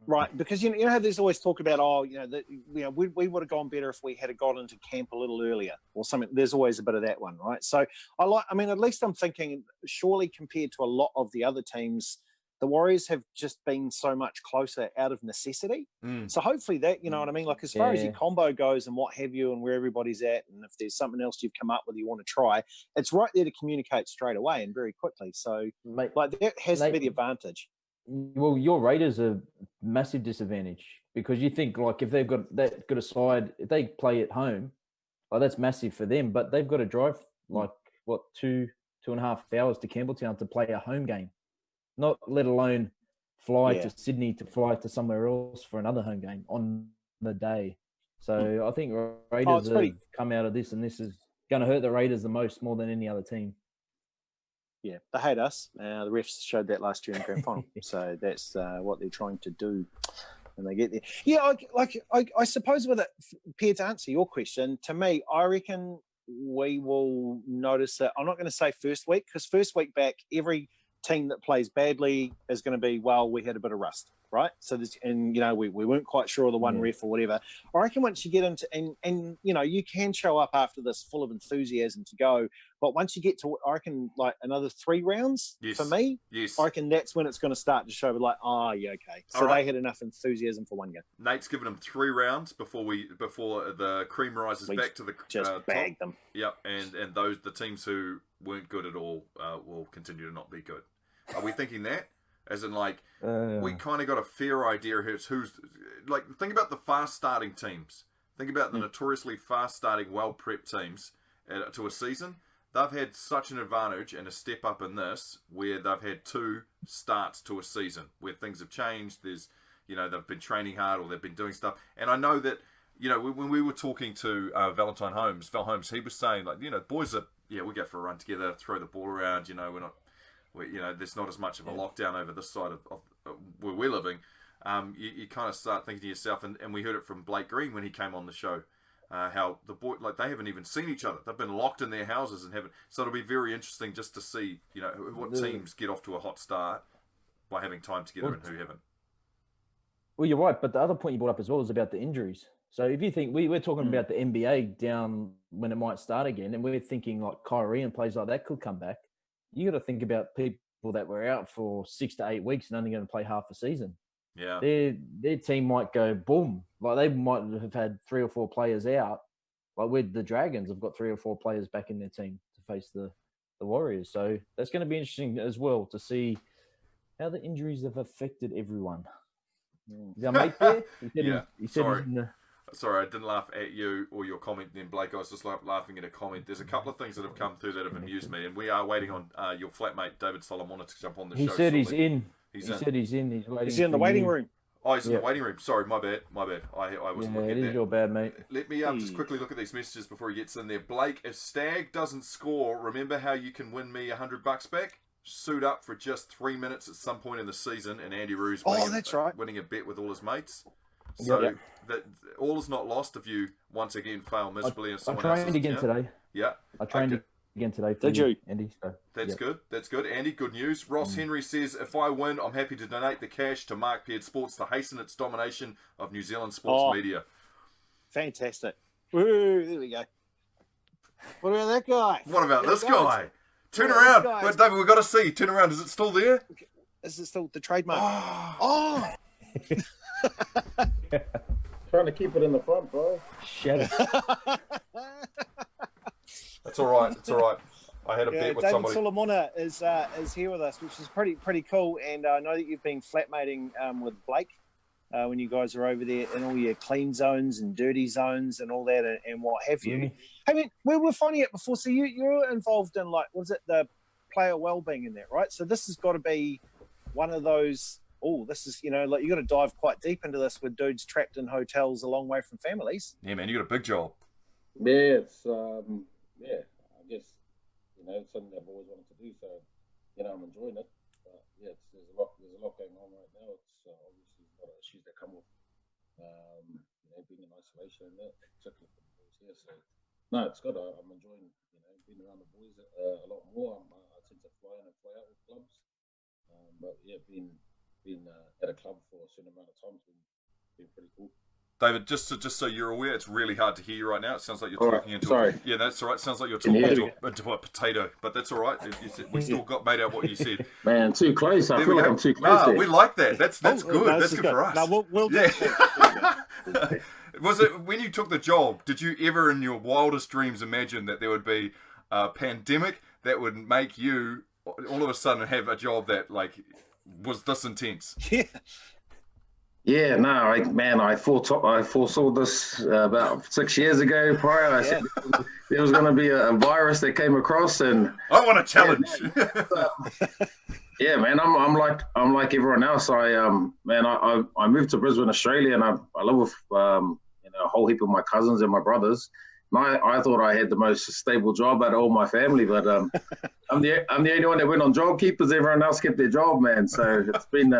right? Because you know how there's always talk about we would have gone better if we had got into camp a little earlier or something. There's always a bit of that one, right? So at least I'm thinking surely compared to a lot of the other teams, the Warriors have just been so much closer out of necessity. So hopefully that, you know what I mean? Like as far as your combo goes and what have you and where everybody's at, and if there's something else you've come up with you want to try, it's right there to communicate straight away and very quickly. So that has to be the advantage. Well, your Raiders are massive disadvantage because you think like if they've got that good a side, if they play at home, that's massive for them, but they've got to drive 2.5 hours to Campbelltown to play a home game. Not let alone fly to Sydney to fly to somewhere else for another home game on the day. So I think Raiders have come out of this, and this is going to hurt the Raiders the most more than any other team. Yeah, they hate us. The refs showed that last year in the grand final. So that's what they're trying to do when they get there. Yeah, I suppose with it, Pierre, to answer your question, to me, I reckon we will notice it. I'm not going to say first week, because first week back, every team that plays badly is going to be, well, we had a bit of rust, right? So we weren't quite sure of the one ref or whatever. I reckon once you get into and you can show up after this full of enthusiasm to go, but once you get to, I reckon, like another 3 rounds for me, I reckon that's when it's going to start to show like, okay. So they had enough enthusiasm for one game. Nate's given them 3 rounds before the cream rises back to the just bag them. Yep, and the teams who weren't good at all will continue to not be good. Are we thinking that? As in, like, we kind of got a fair idea who's like, think about the fast-starting teams. Think about the notoriously fast-starting, well-prepped teams to a season. They've had such an advantage and a step up in this, where they've had 2 starts to a season, where things have changed. There's, they've been training hard or they've been doing stuff. And I know that, when we were talking to Val Holmes, he was saying, like, boys are, we go for a run together, throw the ball around, there's not as much of a lockdown over this side of where we're living. You kind of start thinking to yourself, and we heard it from Blake Green when he came on the show, how the boy, like, they haven't even seen each other. They've been locked in their houses and haven't. So it'll be very interesting just to see, what teams get off to a hot start by having time together and who haven't. Well, you're right, but the other point you brought up as well is about the injuries. So if you think we're talking about the NBA down when it might start again, and we're thinking like Kyrie and players like that could come back, you got to think about people that were out for 6 to 8 weeks and only going to play half a season. Yeah, their team might go boom. Like they might have had 3 or 4 players out. Like with the Dragons, have got 3 or 4 players back in their team to face the Warriors. So that's going to be interesting as well to see how the injuries have affected everyone. Is our mate there? He said Sorry, I didn't laugh at you or your comment then, Blake. I was just laughing at a comment. There's a couple of things that have come through that have amused me, and we are waiting on your flatmate, David Solomona, to jump on the show. He said he's in. He's in. He's waiting. He's in the waiting room. Oh, he's in the waiting room. Sorry, my bad. I wasn't looking at that. It is your bad, mate. Let me just quickly look at these messages before he gets in there. Blake, if Stag doesn't score, remember how you can win me $100 back? Suit up for just 3 minutes at some point in the season, and Andy Ruse winning a bet with all his mates. So that all is not lost if you once again fail miserably. I trained again today. Yeah, I trained again today. Did you, Andy? So, That's good. That's good. Andy, good news. Ross Henry says, if I win, I'm happy to donate the cash to Mark Peard Sports to hasten its domination of New Zealand sports media. Fantastic. Woo, there we go. What about that guy? What about this guy? Turn around. Wait, David, we've got to see. Turn around. Is it still there? Is it still the trademark? Oh! Trying to keep it in the front, bro. Shut it. That's all right. It's all right. I had a bet with somebody. David Solomona is here with us, which is pretty cool. And I know that you've been flatmating with Blake when you guys are over there in all your clean zones and dirty zones and all that and what have you. I mean, we were finding it before. So you're involved in, like, was it the player well-being in that, right? So this has got to be one of those. Oh, this is, like, you got to dive quite deep into this with dudes trapped in hotels a long way from families. Yeah, man, you got a big job. Yeah, it's I guess it's something I've always wanted to do. So I'm enjoying it. But yeah, there's a lot going on right now. It's obviously a lot of issues that come with being in isolation and that, particularly for the boys here. So no, it's good. I'm enjoying being around the boys a lot more. I tend to fly in and fly out with clubs. But yeah, being at a club for a certain amount of time has been pretty cool. David, just so you're aware, it's really hard to hear you right now. It sounds like you're talking into sorry. Yeah, that's all right. It sounds like you're talking into a potato, but that's all right. We still made out what you said. Man, too close. I feel like I'm too close. We like that. That's good. No, that's good for us. No, we'll Was it when you took the job? Did you ever, in your wildest dreams, imagine that there would be a pandemic that would make you all of a sudden have a job that was this intense? Yeah, no, I foresaw this about 6 years ago. Prior, I said there was going to be a virus that came across, and I want a challenge. Yeah, man, I'm like everyone else. I moved to Brisbane, Australia, and I live with a whole heap of my cousins and my brothers. I thought I had the most stable job out of all my family, but I'm the only one that went on job keepers. Everyone else kept their job, man. So it's been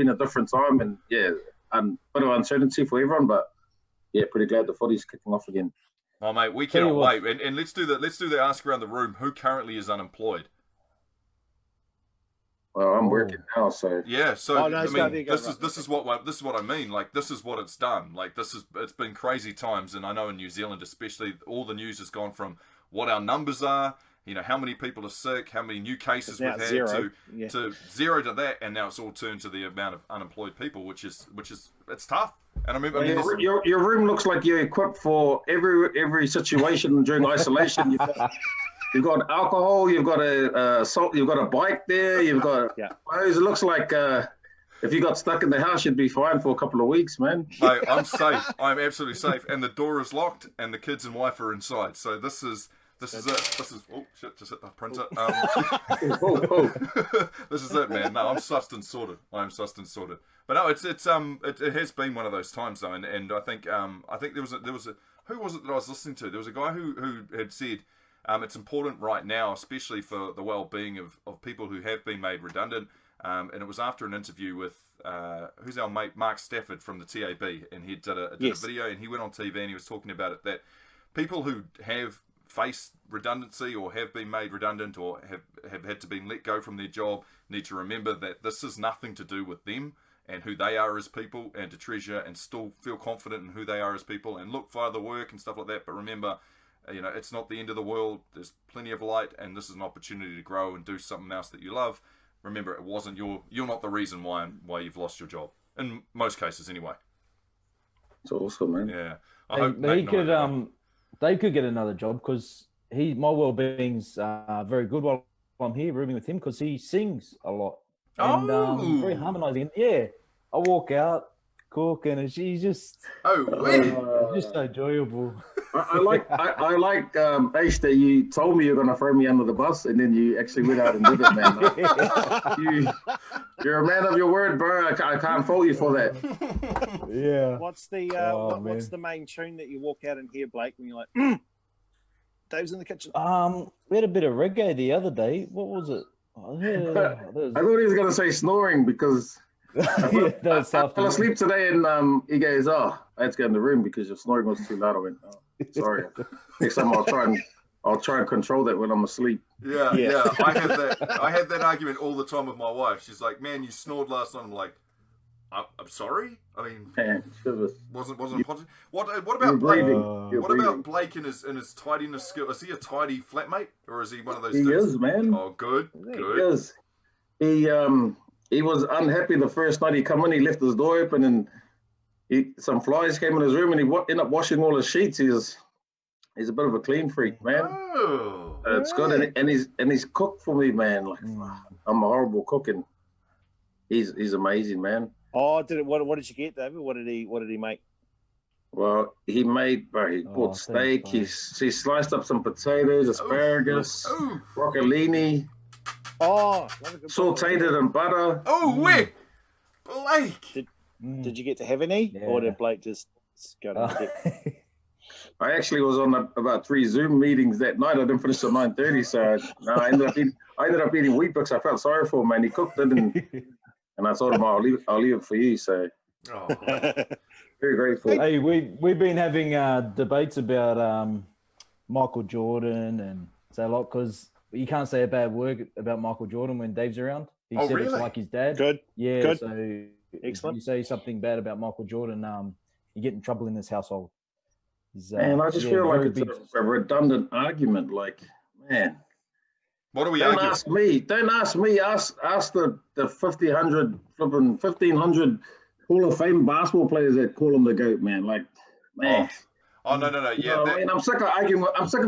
a different time, and yeah, a bit of uncertainty for everyone, but yeah, pretty glad the footy's kicking off again. Oh mate, we cannot wait. And let's do the ask around the room. Who currently is unemployed? Well, I'm working now, so yeah. So this is what I mean. Like, this is what it's done. Like, it's been crazy times, and I know in New Zealand especially, all the news has gone from what our numbers are, how many people are sick, how many new cases we've had, to zero to that, and now it's all turned to the amount of unemployed people, which is it's tough. And I remember your room looks like you're equipped for every situation during isolation. You've got alcohol. You've got you've got a bike there. You've got clothes. It looks like if you got stuck in the house, you'd be fine for a couple of weeks, man. No, I'm safe. I'm absolutely safe, and the door is locked, and the kids and wife are inside. So this is This is it. This is oh shit! Just hit the printer. This is it, man. No, I'm sussed and sorted. I am sussed and sorted. But no, it has been one of those times though, and I think there was a who was it that I was listening to? There was a guy who had said it's important right now, especially for the well-being of people who have been made redundant. And it was after an interview with who's our mate Mark Stafford from the TAB, and he did a video, and he went on TV and he was talking about it that people who have faced redundancy or have been made redundant or have had to be let go from their job need to remember that this is nothing to do with them and who they are as people, and to treasure and still feel confident in who they are as people and look for other work and stuff like that. But remember, it's not the end of the world. There's plenty of light, and this is an opportunity to grow and do something else that you love. Remember, it wasn't you're not the reason why you've lost your job in most cases anyway. It's awesome, man. Yeah, Dave could get another job because my well-being's very good while I'm here rooming with him because he sings a lot and very harmonising. Yeah, I walk out, cook, and she's just just so enjoyable. I like Aish, that you told me you're going to throw me under the bus, and then you actually went out and did it, man. You're a man of your word, bro. I can't fault you for that. Yeah. What's the what's the main tune that you walk out and hear, Blake, when you're like, Dave's in the kitchen? We had a bit of reggae the other day. What was it? I thought he was going to say snoring because I fell asleep today, and he goes, "Oh, I had to go in the room because your snoring was too loud." I went, "Oh, sorry. Next time I'll try and control that when I'm asleep." Yeah. I had that argument all the time with my wife. She's like, "Man, you snored last night." I'm like, "I'm sorry. I mean, wasn't positive." What about Blake? What about Blake and his tidiness skill? Is he a tidy flatmate, or is he one of those? He dudes? is, man. Oh, good. He is. He was unhappy the first night he come in. He left his door open, and some flies came in his room, and he ended up washing all his sheets. He's a bit of a clean freak, man. Oh, it's good, and he's cooked for me, man. Like I'm a horrible cook, and he's amazing, man. Oh, what did you get, David? What did he make? Well, he bought steak. He sliced up some potatoes, asparagus, broccolini. Oh, sauteed it in butter. Oh, wait, Blake. Did you get to have any, or did Blake just go to the I actually was on about 3 Zoom meetings that night. I didn't finish at 9:30, so I ended up eating Weet-Bix. I felt sorry for him, man. He cooked it, and I told him, I'll leave it for you. So very grateful. Hey, we've been having debates about Michael Jordan and say a lot because you can't say a bad word about Michael Jordan when Dave's around. He said really? It's like his dad. Good. Yeah. Good. So excellent. If you say something bad about Michael Jordan, you get in trouble in this household. And I just feel like it's a redundant argument. Like, man, what are we Don't arguing? ask me. Don't ask me. Ask the 1,500 Hall of Fame basketball players that call him the GOAT, man. Like, man. Oh no. Yeah. I mean, I'm sick of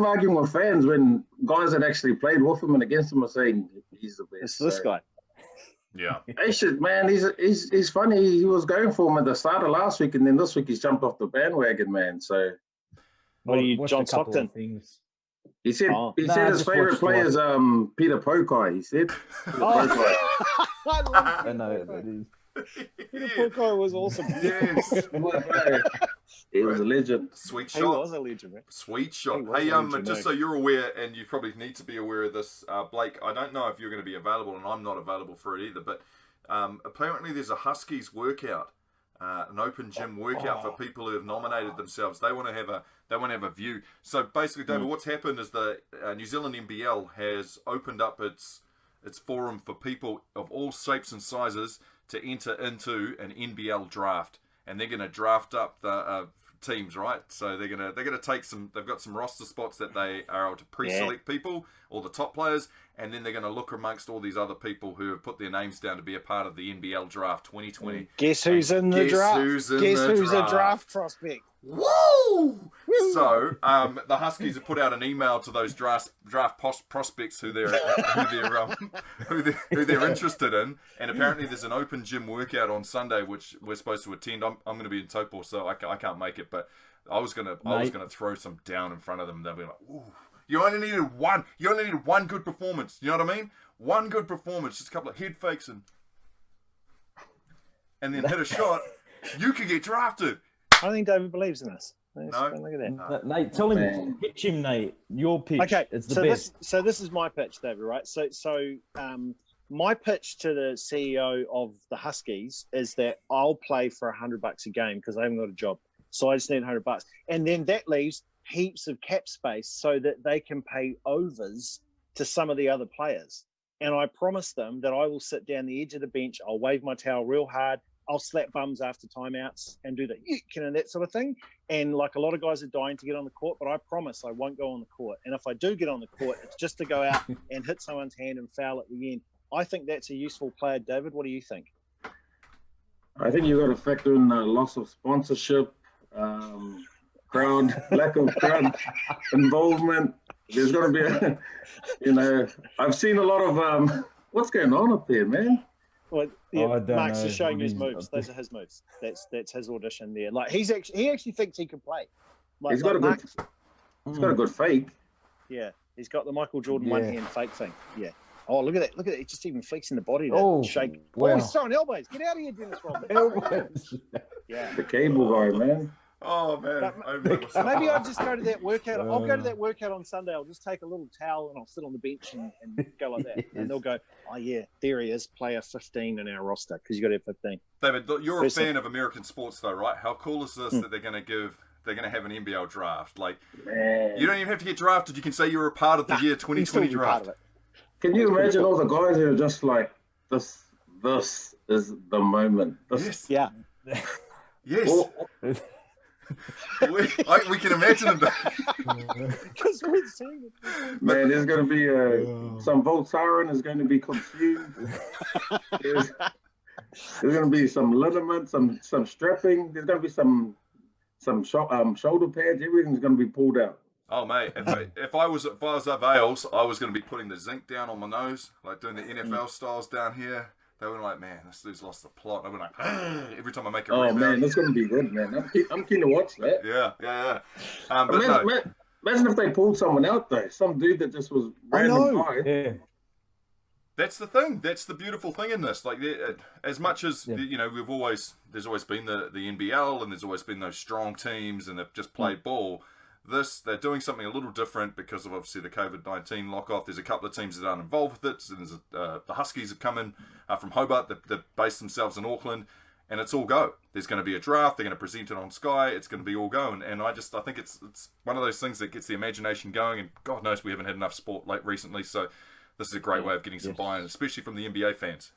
arguing with fans when guys that actually played with him and against him are saying he's the best. It's this guy. Yeah. Ayshford, man, he's funny. He was going for him at the start of last week, and then this week he's jumped off the bandwagon, man. So. What are you, John Stockton? He said his favourite player is Peter Pokai. He said. I love I know that is. Peter Pokai was awesome. Yes. He was a legend. Sweet shot. He was a legend, man. Sweet shot. Hey, just so you're aware, and you probably need to be aware of this, Blake, I don't know if you're going to be available, and I'm not available for it either, but apparently there's a Huskies workout, an open gym workout for people who have nominated themselves. They want to have a view. So basically, David, what's happened is the New Zealand NBL has opened up its forum for people of all shapes and sizes to enter into an NBL draft, and they're going to draft up the teams, right? So they're gonna take some. They've got some roster spots that they are able to pre-select people, all the top players, and then they're going to look amongst all these other people who have put their names down to be a part of the NBL draft 2020. Guess who's in the draft? Guess who's a draft prospect? Woo! So the Huskies have put out an email to those draft prospects who they're interested in, and apparently there's an open gym workout on Sunday which we're supposed to attend. I'm going to be in Taupo, so I can't make it, but I was gonna throw some down in front of them. They'll be like, "Ooh, You only needed one. You only needed one good performance. You know what I mean? One good performance, just a couple of head fakes and then hit a shot. You could get drafted. I don't think David believes in this. No. Look at that. No, Nate, tell him, pitch him, Nate. Your pitch. Okay, it's the best. This is my pitch, David. Right. So my pitch to the CEO of the Huskies is that I'll play for $100 a game because I haven't got a job, so I just need $100, and then that leaves heaps of cap space so that they can pay overs to some of the other players. And I promise them that I will sit down the edge of the bench. I'll wave my towel real hard. I'll slap bums after timeouts and do the and that sort of thing. And like a lot of guys are dying to get on the court, but I promise I won't go on the court. And if I do get on the court, it's just to go out and hit someone's hand and foul at the end. I think that's a useful player, David. What do you think? I think you've got to factor in loss of sponsorship, lack of crowd involvement. There's got to be I've seen a lot of what's going on up there, man. Well, yeah, Mark's just showing his moves. Those are his moves. That's his audition there. Like he actually thinks he can play. Like, he's got a good fake. Yeah, he's got the Michael Jordan one hand fake thing. Yeah. Oh, look at that! Look at it. It just even fleexing the body to shake. Wow. Oh, he's throwing elbows. Get out of here, Dennis Rodman. Elbows. Yeah. The cable guy, man. Oh man. Maybe I'll just go to that workout. I'll go to that workout on Sunday. I'll just take a little towel and I'll sit on the bench and go like that. Yes. And they'll go, oh yeah, there he is, player 15 in our roster because you got to have 15. David, you're a fan of American sports though, right? How cool is this that they're going to have an NBL draft? Like, man. You don't even have to get drafted. You can say you're a part of the year 2020 draft. Can you imagine all the guys who are just like, this is the moment. Yes. Yeah. Yes. We can imagine it. Because we're seeing it. Man, there's going to be some Voltaren is going to be consumed. There's going to be some liniment, some strapping. There's going to be some shoulder pads. Everything's going to be pulled out. Oh mate, if I was at Vales, I was going to be putting the zinc down on my nose, like doing the NFL styles down here. They were like, man, this dude's lost the plot. And I've been like, every time I make a rebound. Man, that's going to be good, man. I'm keen to watch that. Yeah. Imagine if they pulled someone out though, some dude that just was random guy. Yeah. That's the thing. That's the beautiful thing in this. Like, as much as there's always been the NBL, and there's always been those strong teams, and they've just played ball. They're doing something a little different because of obviously the COVID-19 lock-off. There's a couple of teams that aren't involved with it. So there's the Huskies have come in from Hobart. They've based themselves in Auckland, and it's all go. There's going to be a draft. They're going to present it on Sky. It's going to be all go. And I think it's one of those things that gets the imagination going. And God knows we haven't had enough sport like recently. So this is a great way of getting some buy-in, especially from the NBA fans.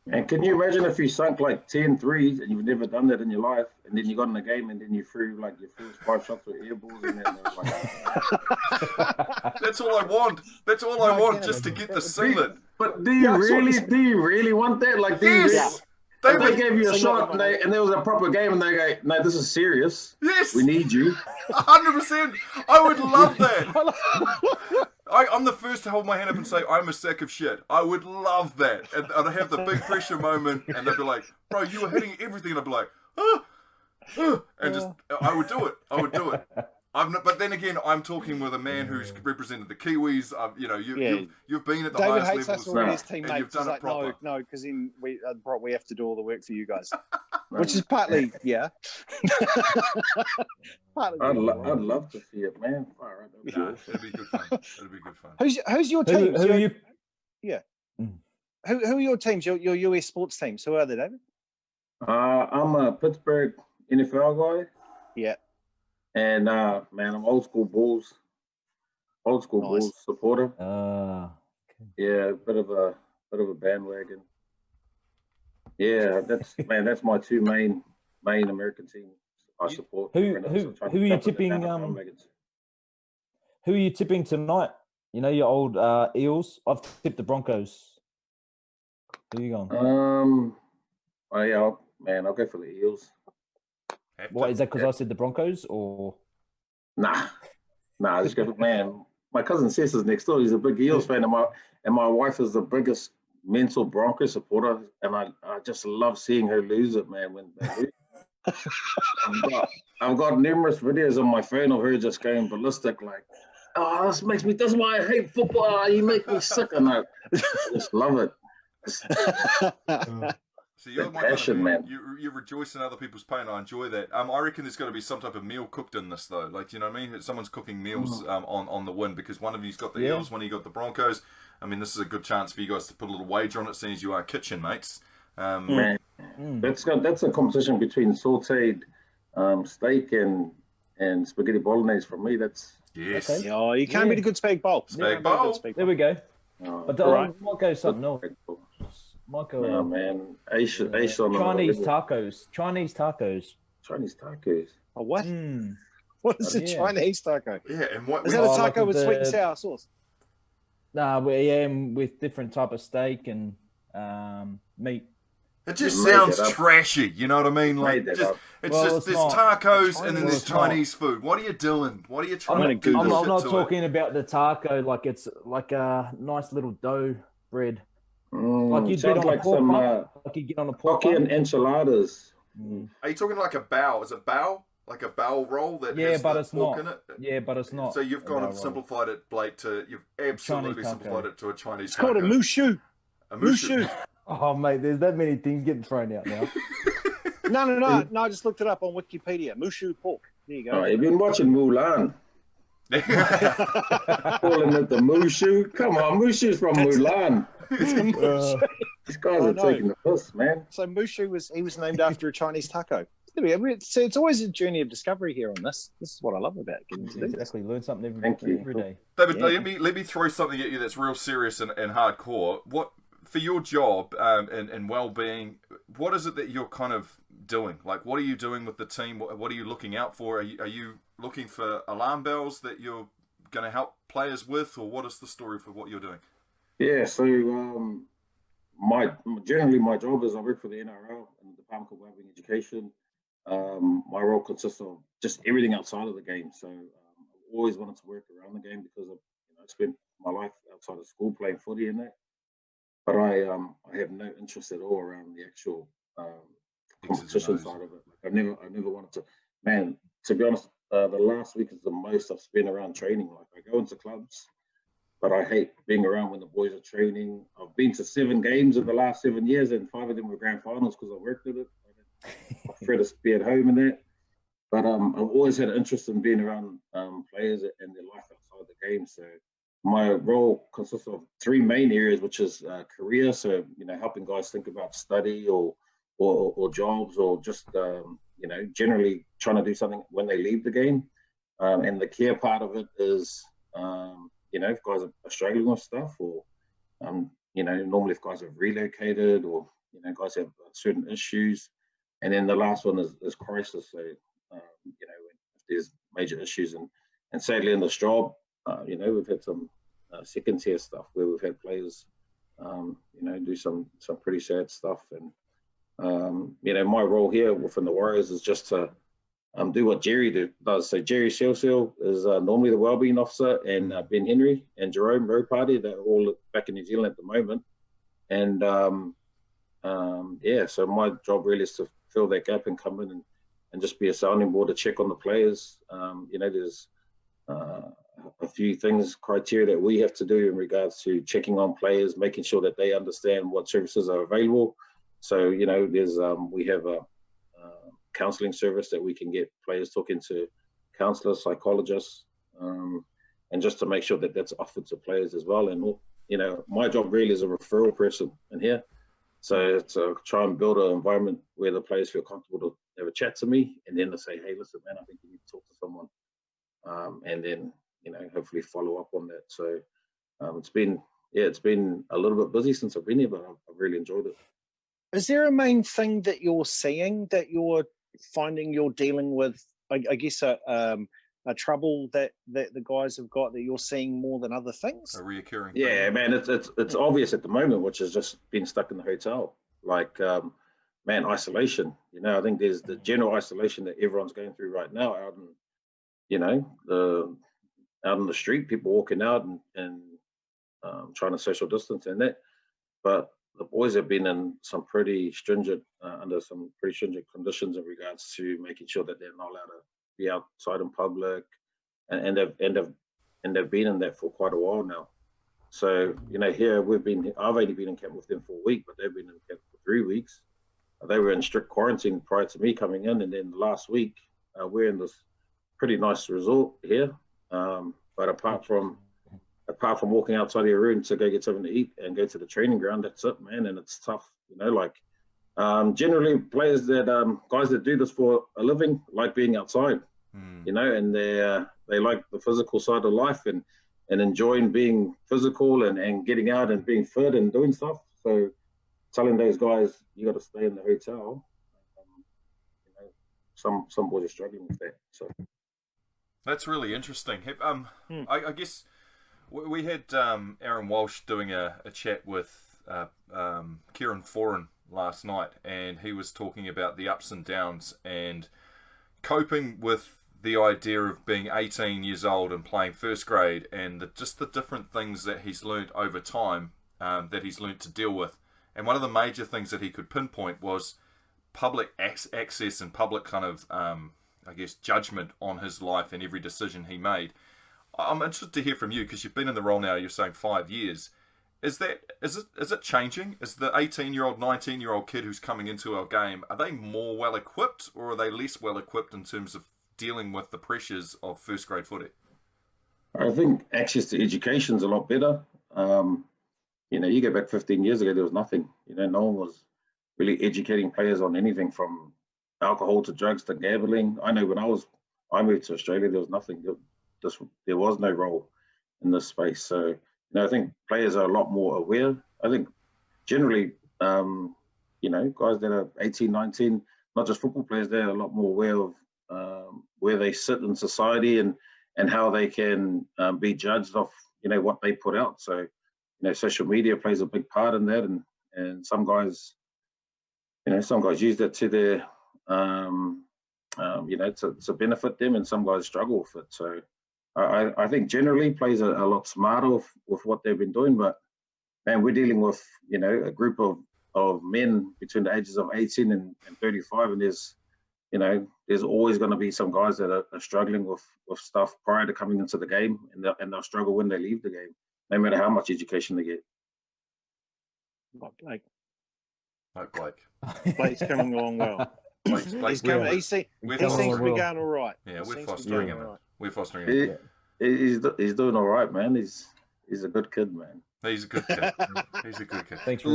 And can you imagine if you sunk like 10 threes and you've never done that in your life, and then you got in the game and then you threw like your first 5 shots with air balls and then That's all I want. That's all I want, just to get the singlet. But do you really want that? Like, if they gave you a shot and there was a proper game and they go, no, this is serious. Yes. We need you. 100%. I would love that. I'm the first to hold my hand up and say, I'm a sack of shit. I would love that. And I'd have the big pressure moment, and they'd be like, bro, you were hitting everything. And I'd be like, and I would do it. But then again, I'm talking with a man who's represented the Kiwis. You've been at the David highest hates levels, us his teammates. and you've done it proper. No, because then we have to do all the work for you guys, which is partly, partly. I'd love to see it, man. It'd be good fun. Who's your team? Who are you? Yeah. Who are your teams? Your US sports teams? Who are they, David? I'm a Pittsburgh NFL guy. Yeah. And man, I'm old school Bulls supporter. Yeah, bit of a bandwagon. Yeah, that's my two main American teams I support. Who are you tipping? Who are you tipping tonight? You know your old Eels. I've tipped the Broncos. Who are you going? I'll go for the Eels. What is that? Because I said the Broncos, or nah? Just go, man. My cousin Seth is next door. He's a big Eels fan, and my wife is the biggest mental Broncos supporter, and I just love seeing her lose it, man. When they lose. I've got numerous videos on my phone of her just going ballistic, like oh, that's why I hate football. You make me sick. And I just love it. So you're my passion, kind of, man. You rejoice in other people's pain. I enjoy that. I reckon there's got to be some type of meal cooked in this, though. Like, you know what I mean? Someone's cooking meals on the win, because one of you's got the Eels, one of you got the Broncos. I mean, this is a good chance for you guys to put a little wager on it, seeing as you are kitchen mates. Man, that's a competition between sautéed steak and spaghetti bolognese. For me, that's yes. Oh, you can't beat a good spag bowl. Spag bowl. There we go. But I might go something else. Might go. No, man. Ayshford Chinese tacos. Chinese tacos. Oh, what? What is a Chinese taco? Yeah, and what is that? A taco with sweet and sour sauce? Nah, with different type of steak and meat. It just sounds trashy, you know what I mean? Like, there's tacos and then there's Chinese food. What are you doing? What are you trying to do? I'm not talking about the taco like it's like a nice little dough bread. Like you get on a pork bun, like you get on a pork bun. And enchiladas. Are you talking like a bao? Is it bao? Like a bao roll that has but pork in it? Yeah, but it's not. So you've gone and simplified it, Blake, you've absolutely simplified it to a Chinese taco. It's called a mushu. A mushu. Oh, mate, there's that many things getting thrown out now. No, I just looked it up on Wikipedia. Mushu pork. There you go. Oh, you've been watching Mulan. Calling it the mushu. Come on, Mushu's from Mulan. These guys are taking the piss, man. So Mushu was named after a Chinese taco. So it's always a journey of discovery here on this. This is what I love about getting to do. Exactly, learn something every day. David, let me throw something at you that's real serious and hardcore. What for your job and well-being? What is it that you're kind of doing? Like, what are you doing with the team? What are you looking out for? Are you looking for alarm bells that you're going to help players with, or what is the story for what you're doing? Yeah, so my job is I work for the NRL and the Department of Wellbeing Education. My role consists of just everything outside of the game. So I've always wanted to work around the game because I spent my life outside of school playing footy and that. But I have no interest at all around the actual competition side of it. Like I never wanted to. Man, to be honest, the last week is the most I've spent around training. Like I go into clubs, but I hate being around when the boys are training. I've been to 7 games in the last 7 years, and 5 of them were grand finals because I worked at it. I prefer to be at home and that. But I've always had an interest in being around players and their life outside the game. So my role consists of 3 main areas, which is career. So helping guys think about study or jobs, or just generally trying to do something when they leave the game. And the care part of it is if guys are struggling with stuff, or normally if guys have relocated, or guys have certain issues. And then the last one is crisis. So if there's major issues, and sadly in this job, we've had some second tier stuff where we've had players do some pretty sad stuff. And my role here within the Warriors is just to do what Jerry does. So Jerry Selsil is normally the wellbeing officer, and Ben Henry and Jerome Roparty, they're all back in New Zealand at the moment. And so my job really is to fill that gap and come in and just be a sounding board to check on the players. There's a few criteria that we have to do in regards to checking on players, making sure that they understand what services are available. So, there's we have a counselling service that we can get players talking to counsellors, psychologists, and just to make sure that that's offered to players as well. And, my job really is a referral person in here. So to try and build an environment where the players feel comfortable to have a chat to me, and then to say, hey, listen, man, I think you need to talk to someone. And then, hopefully follow up on that. So it's been a little bit busy since I've been here, but I've really enjoyed it. Is there a main thing that you're seeing that you're finding you're dealing with, I guess, a trouble that the guys have got that you're seeing more than other things? A reoccurring thing. Yeah, man, it's obvious at the moment, which is just being stuck in the hotel. Like, isolation. I think there's the general isolation that everyone's going through right now out in the street, people walking out and trying to social distance and that. But the boys have been in some pretty stringent, under some pretty stringent conditions in regards to making sure that they're not allowed to be outside in public, and they've and they've been in that for quite a while now. So, here I've only been in camp with them for a week, but they've been in camp for 3 weeks. They were in strict quarantine prior to me coming in, and then last week we're in this pretty nice resort here. But apart from walking outside of your room to go get something to eat and go to the training ground, that's it, man. And it's tough, generally players that guys that do this for a living like being outside, and they like the physical side of life and enjoying being physical and getting out and being fit and doing stuff. So telling those guys you got to stay in the hotel, some boys are struggling with that. So that's really interesting. I guess we had Aaron Walsh doing a chat with Kieran Foran last night, and he was talking about the ups and downs and coping with the idea of being 18 years old and playing first grade, and just the different things that he's learned over time, that he's learned to deal with. And one of the major things that he could pinpoint was public access and public kind of, judgment on his life and every decision he made. I'm interested to hear from you, because you've been in the role now, you're saying 5 years. Is it changing? Is the 18-year-old, 19-year-old kid who's coming into our game, are they more well-equipped, or are they less well-equipped in terms of dealing with the pressures of first grade footy? I think access to education is a lot better. You go back 15 years ago, there was nothing. No one was really educating players on anything from alcohol to drugs to gambling. I know when I moved to Australia, there was nothing. There was no role in this space. So, I think players are a lot more aware. I think generally, guys that are 18, 19, not just football players, they're a lot more aware of where they sit in society and how they can be judged off, what they put out. So, social media plays a big part in that, and some guys use that to their, to benefit them, and some guys struggle with it. So I think generally players are a lot smarter with what they've been doing, but man, we're dealing with, a group of men between the ages of 18 and 35, and there's always going to be some guys that are struggling with stuff prior to coming into the game, and they'll struggle when they leave the game, no matter how much education they get. Like Blake. Like Blake. Blake's coming along well. Blake's coming. He seems to be going all right. Yeah, we're fostering him. Right. We're fostering him. He's doing all right, man. He's a good kid, man. He's a good kid. He's a good kid. Thanks,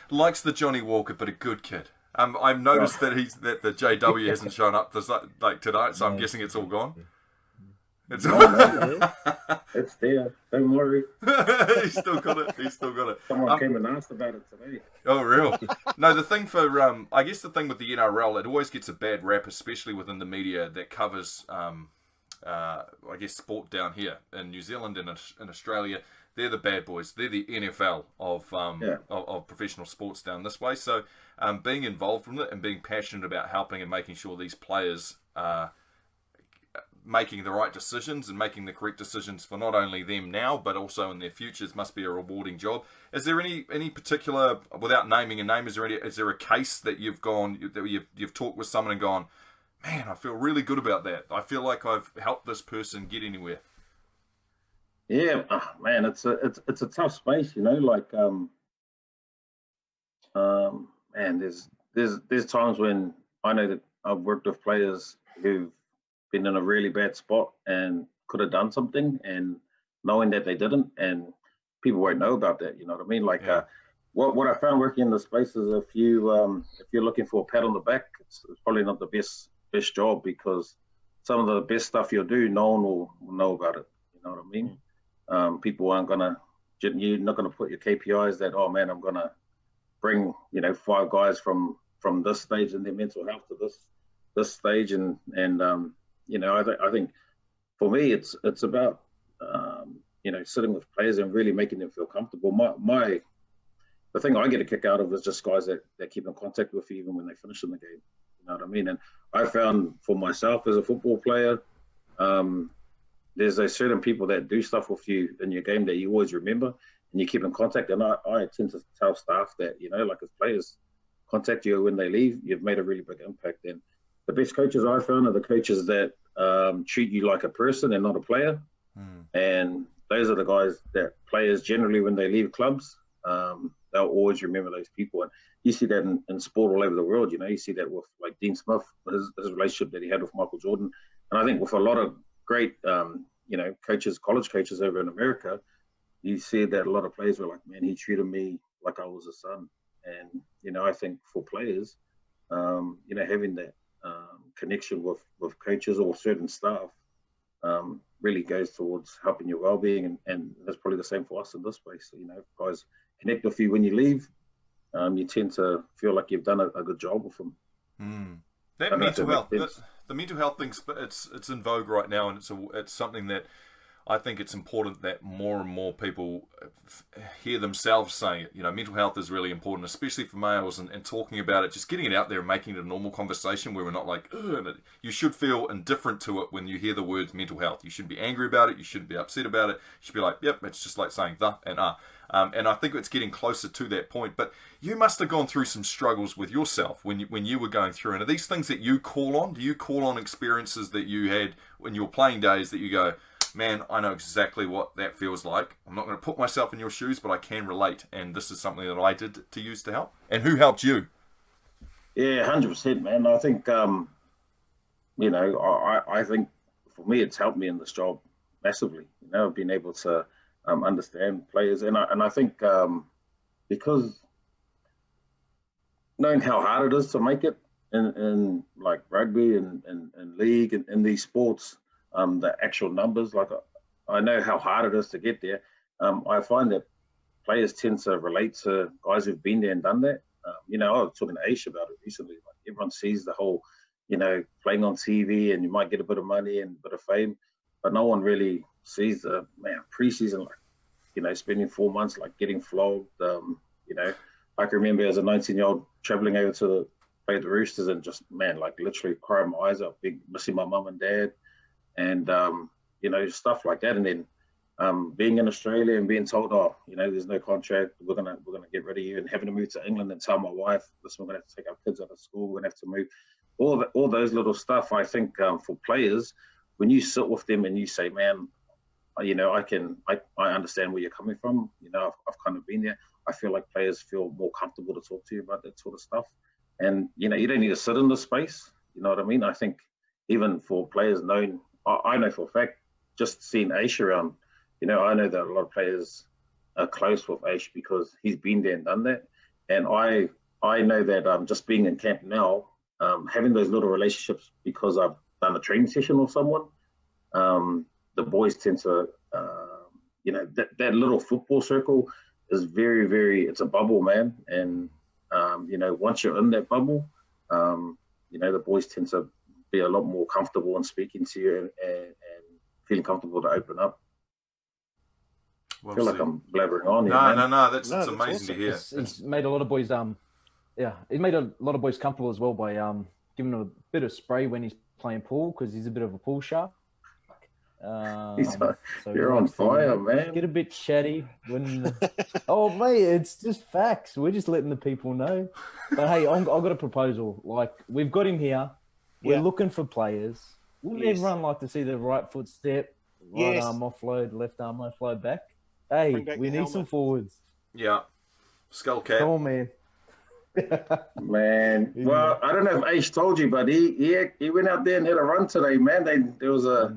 likes the Johnny Walker, but a good kid. I've noticed that the JW hasn't shown up like tonight, so I'm guessing it's all gone. It's it's there. Don't worry. He's still got it. Someone came and asked about it today. Oh, real? No, the thing for I guess the thing with the NRL, it always gets a bad rap, especially within the media that covers sport down here in New Zealand and in Australia. They're the bad boys. They're the NFL of professional sports down this way. So being involved in it and being passionate about helping and making sure these players are making the right decisions and making the correct decisions for not only them now, but also in their futures must be a rewarding job. Is there any particular, without naming a name, is there a case that you've talked with someone and gone, man, I feel really good about that. I feel like I've helped this person get anywhere. Yeah, man, it's a tough space, man. There's times when I know that I've worked with players who've been in a really bad spot and could have done something, and knowing that they didn't, and people won't know about that. You know what I mean? What I found working in the space is if you're looking for a pat on the back, it's probably not the best job, because some of the best stuff you'll do, no one will know about it. You know what I mean? People aren't you're not gonna put your KPIs that, oh man, I'm gonna bring 5 guys from this stage in their mental health to this stage, and I think for me it's about sitting with players and really making them feel comfortable. The thing I get a kick out of is just guys that keep in contact with you even when they finish in the game. You know what I mean? And I found for myself as a football player, there's those certain people that do stuff with you in your game that you always remember and you keep in contact. And I tend to tell staff that, as players contact you when they leave, you've made a really big impact. And the best coaches I found are the coaches that treat you like a person and not a player. And those are the guys that players generally, when they leave clubs, they'll always remember those people. And you see that in sport all over the world. You see that with like Dean Smith, his relationship that he had with Michael Jordan. And I think with a lot of great, coaches, college coaches over in America, you see that a lot of players were like, man, he treated me like I was a son. And, I think for players, having that connection with coaches or certain staff really goes towards helping your well-being. And that's probably the same for us in this space. If guys connect with you when you leave, you tend to feel like you've done a good job with them. That mental health, the mental health thing, it's in vogue right now, and it's something that I think it's important that more and more people hear themselves saying it. Mental health is really important, especially for males, and talking about it, just getting it out there and making it a normal conversation where we're not like, ugh. You should feel indifferent to it when you hear the words mental health. You shouldn't be angry about it. You shouldn't be upset about it. You should be like, yep, it's just like saying the and and I think it's getting closer to that point. But you must have gone through some struggles with yourself when you were going through. And are these things that you call on? Do you call on experiences that you had in your playing days that you go, man, I know exactly what that feels like. I'm not going to put myself in your shoes, but I can relate. And this is something that I did to use to help. And who helped you? Yeah, 100%, man. I think, I think for me, it's helped me in this job massively. I've been able to understand players. And I think because knowing how hard it is to make it in like rugby and league and in these sports, the actual numbers, like I know how hard it is to get there. I find that players tend to relate to guys who've been there and done that. I was talking to Ayshford about it recently. Like everyone sees the whole, playing on TV and you might get a bit of money and a bit of fame, but no one really sees the preseason, like, spending 4 months, like getting flogged. I can remember as a 19-year-old traveling over to play the Roosters and just, like literally crying my eyes out, missing my mum and dad. And, stuff like that. And then being in Australia and being told, there's no contract, we're gonna get rid of you, and having to move to England and tell my wife, listen, we're going to have to take our kids out of school, we're going to have to move. All those little stuff, I think for players, when you sit with them and you say, man, I understand where you're coming from. I've kind of been there. I feel like players feel more comfortable to talk to you about that sort of stuff. And, you don't need to sit in the space. You know what I mean? I think even for players I know for a fact, just seeing Aish around, I know that a lot of players are close with Aish because he's been there and done that. And I know that just being in camp now, having those little relationships because I've done a training session with someone, the boys tend to, that little football circle is very, very, it's a bubble, man. And, once you're in that bubble, the boys tend to be a lot more comfortable in speaking to you and feeling comfortable to open up. I feel like I'm blabbering on here. No, that's amazing awesome. to hear. He's made a lot of boys, he's made a lot of boys comfortable as well by giving them a bit of spray when he's playing pool because he's a bit of a pool shark. So you're on fire, man. Get a bit chatty when. Oh, mate, it's just facts. We're just letting the people know. But hey, I've got a proposal. Like we've got him here. We're looking for players. Wouldn't everyone like to see the right foot step, right arm offload, left arm offload back? Hey, we need some forwards. Yeah. Skull cap. Come on, man. Man. Well, I don't know if Aish told you, but he went out there and had a run today, man. There was a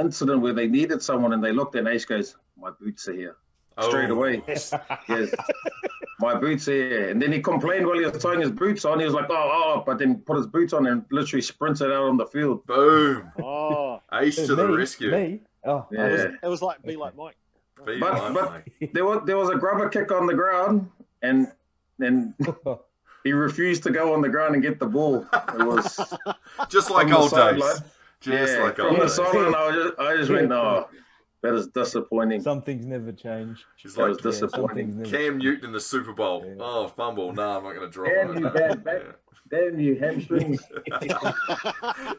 incident where they needed someone and they looked and Aish goes, my boots are here. Straight away. Yes. My boots are here. And then he complained while he was tying his boots on. He was like, but then put his boots on and literally sprinted out on the field. Boom. Oh. Ace to the rescue. Me? Oh. Yeah. It was like, be like Mike. But there was a grubber kick on the ground and then he refused to go on the ground and get the ball. It was just like old days. Just like old days. From the sideline, I just went, that is disappointing. Some things never change. She's that like, was disappointing. Cam Newton in the Super Bowl. Yeah. Oh, fumble. No, I'm not going to drop Damn it. You bad back. Damn you, hamstrings.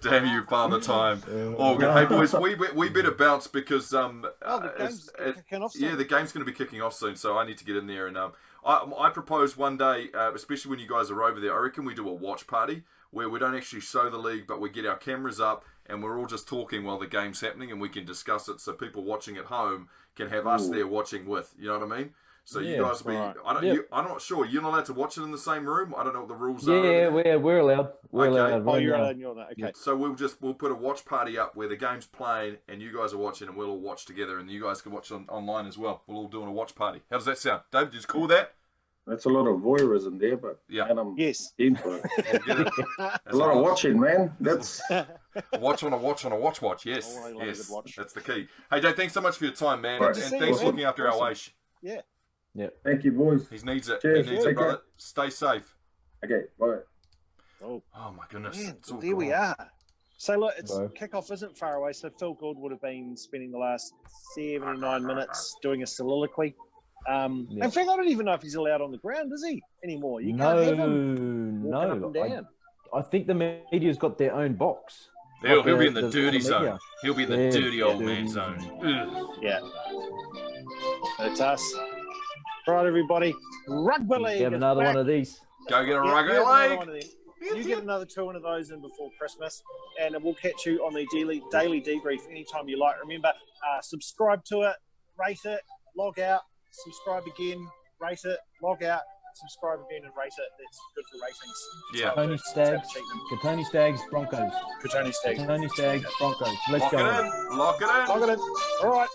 Damn you, Father Time. Oh, good. Hey, boys, we better bounce because the game's kicking off soon. Yeah, the game's going to be kicking off soon, so I need to get in there. And I propose one day, especially when you guys are over there, I reckon we do a watch party where we don't actually show the league, but we get our cameras up and we're all just talking while the game's happening, and we can discuss it so people watching at home can have us there watching with. You know what I mean? So you guys be. Right. I'm not sure. You're not allowed to watch it in the same room. I don't know what the rules are. Yeah, we're allowed. We're allowed. Oh, you're allowed. You're allowed. Okay. So we'll put a watch party up where the game's playing and you guys are watching, and we'll all watch together, and you guys can watch online as well. We'll all do a watch party. How does that sound, Dave? Did you call that? That's a lot of voyeurism there, but yeah, and I'm yes, into it. A lot of watching, man. That's watch on a watch. Yes, yes, that's the key. Hey, Jay, thanks so much for your time, man, and thanks for looking after our Aysh. Yeah. Yeah. Thank you, boys. He needs it. Cheers. He needs it, brother. Stay safe. Okay, bye. Oh my goodness. Man, there we are. So look, kickoff isn't far away. So Phil Gould would have been spending the last 79 minutes doing a soliloquy. In fact, I don't even know if he's allowed on the ground, is he, anymore? You can't have him walking up and down. I think the media's got their own box. He'll be in the dirty zone. He'll be in the dirty old man zone. Yeah. It's us. Right, everybody. Rugby League. Have another one of these. Go get a Rugby League. You get another 2 of those in before Christmas, and we'll catch you on the daily debrief anytime you like. Remember, subscribe to it, rate it, log out, subscribe again, rate it, log out, subscribe again, and rate it. That's good for ratings. Yeah. Katoni Stags, Broncos. Katoni Stags, Broncos. Let's go. Lock it in. All right.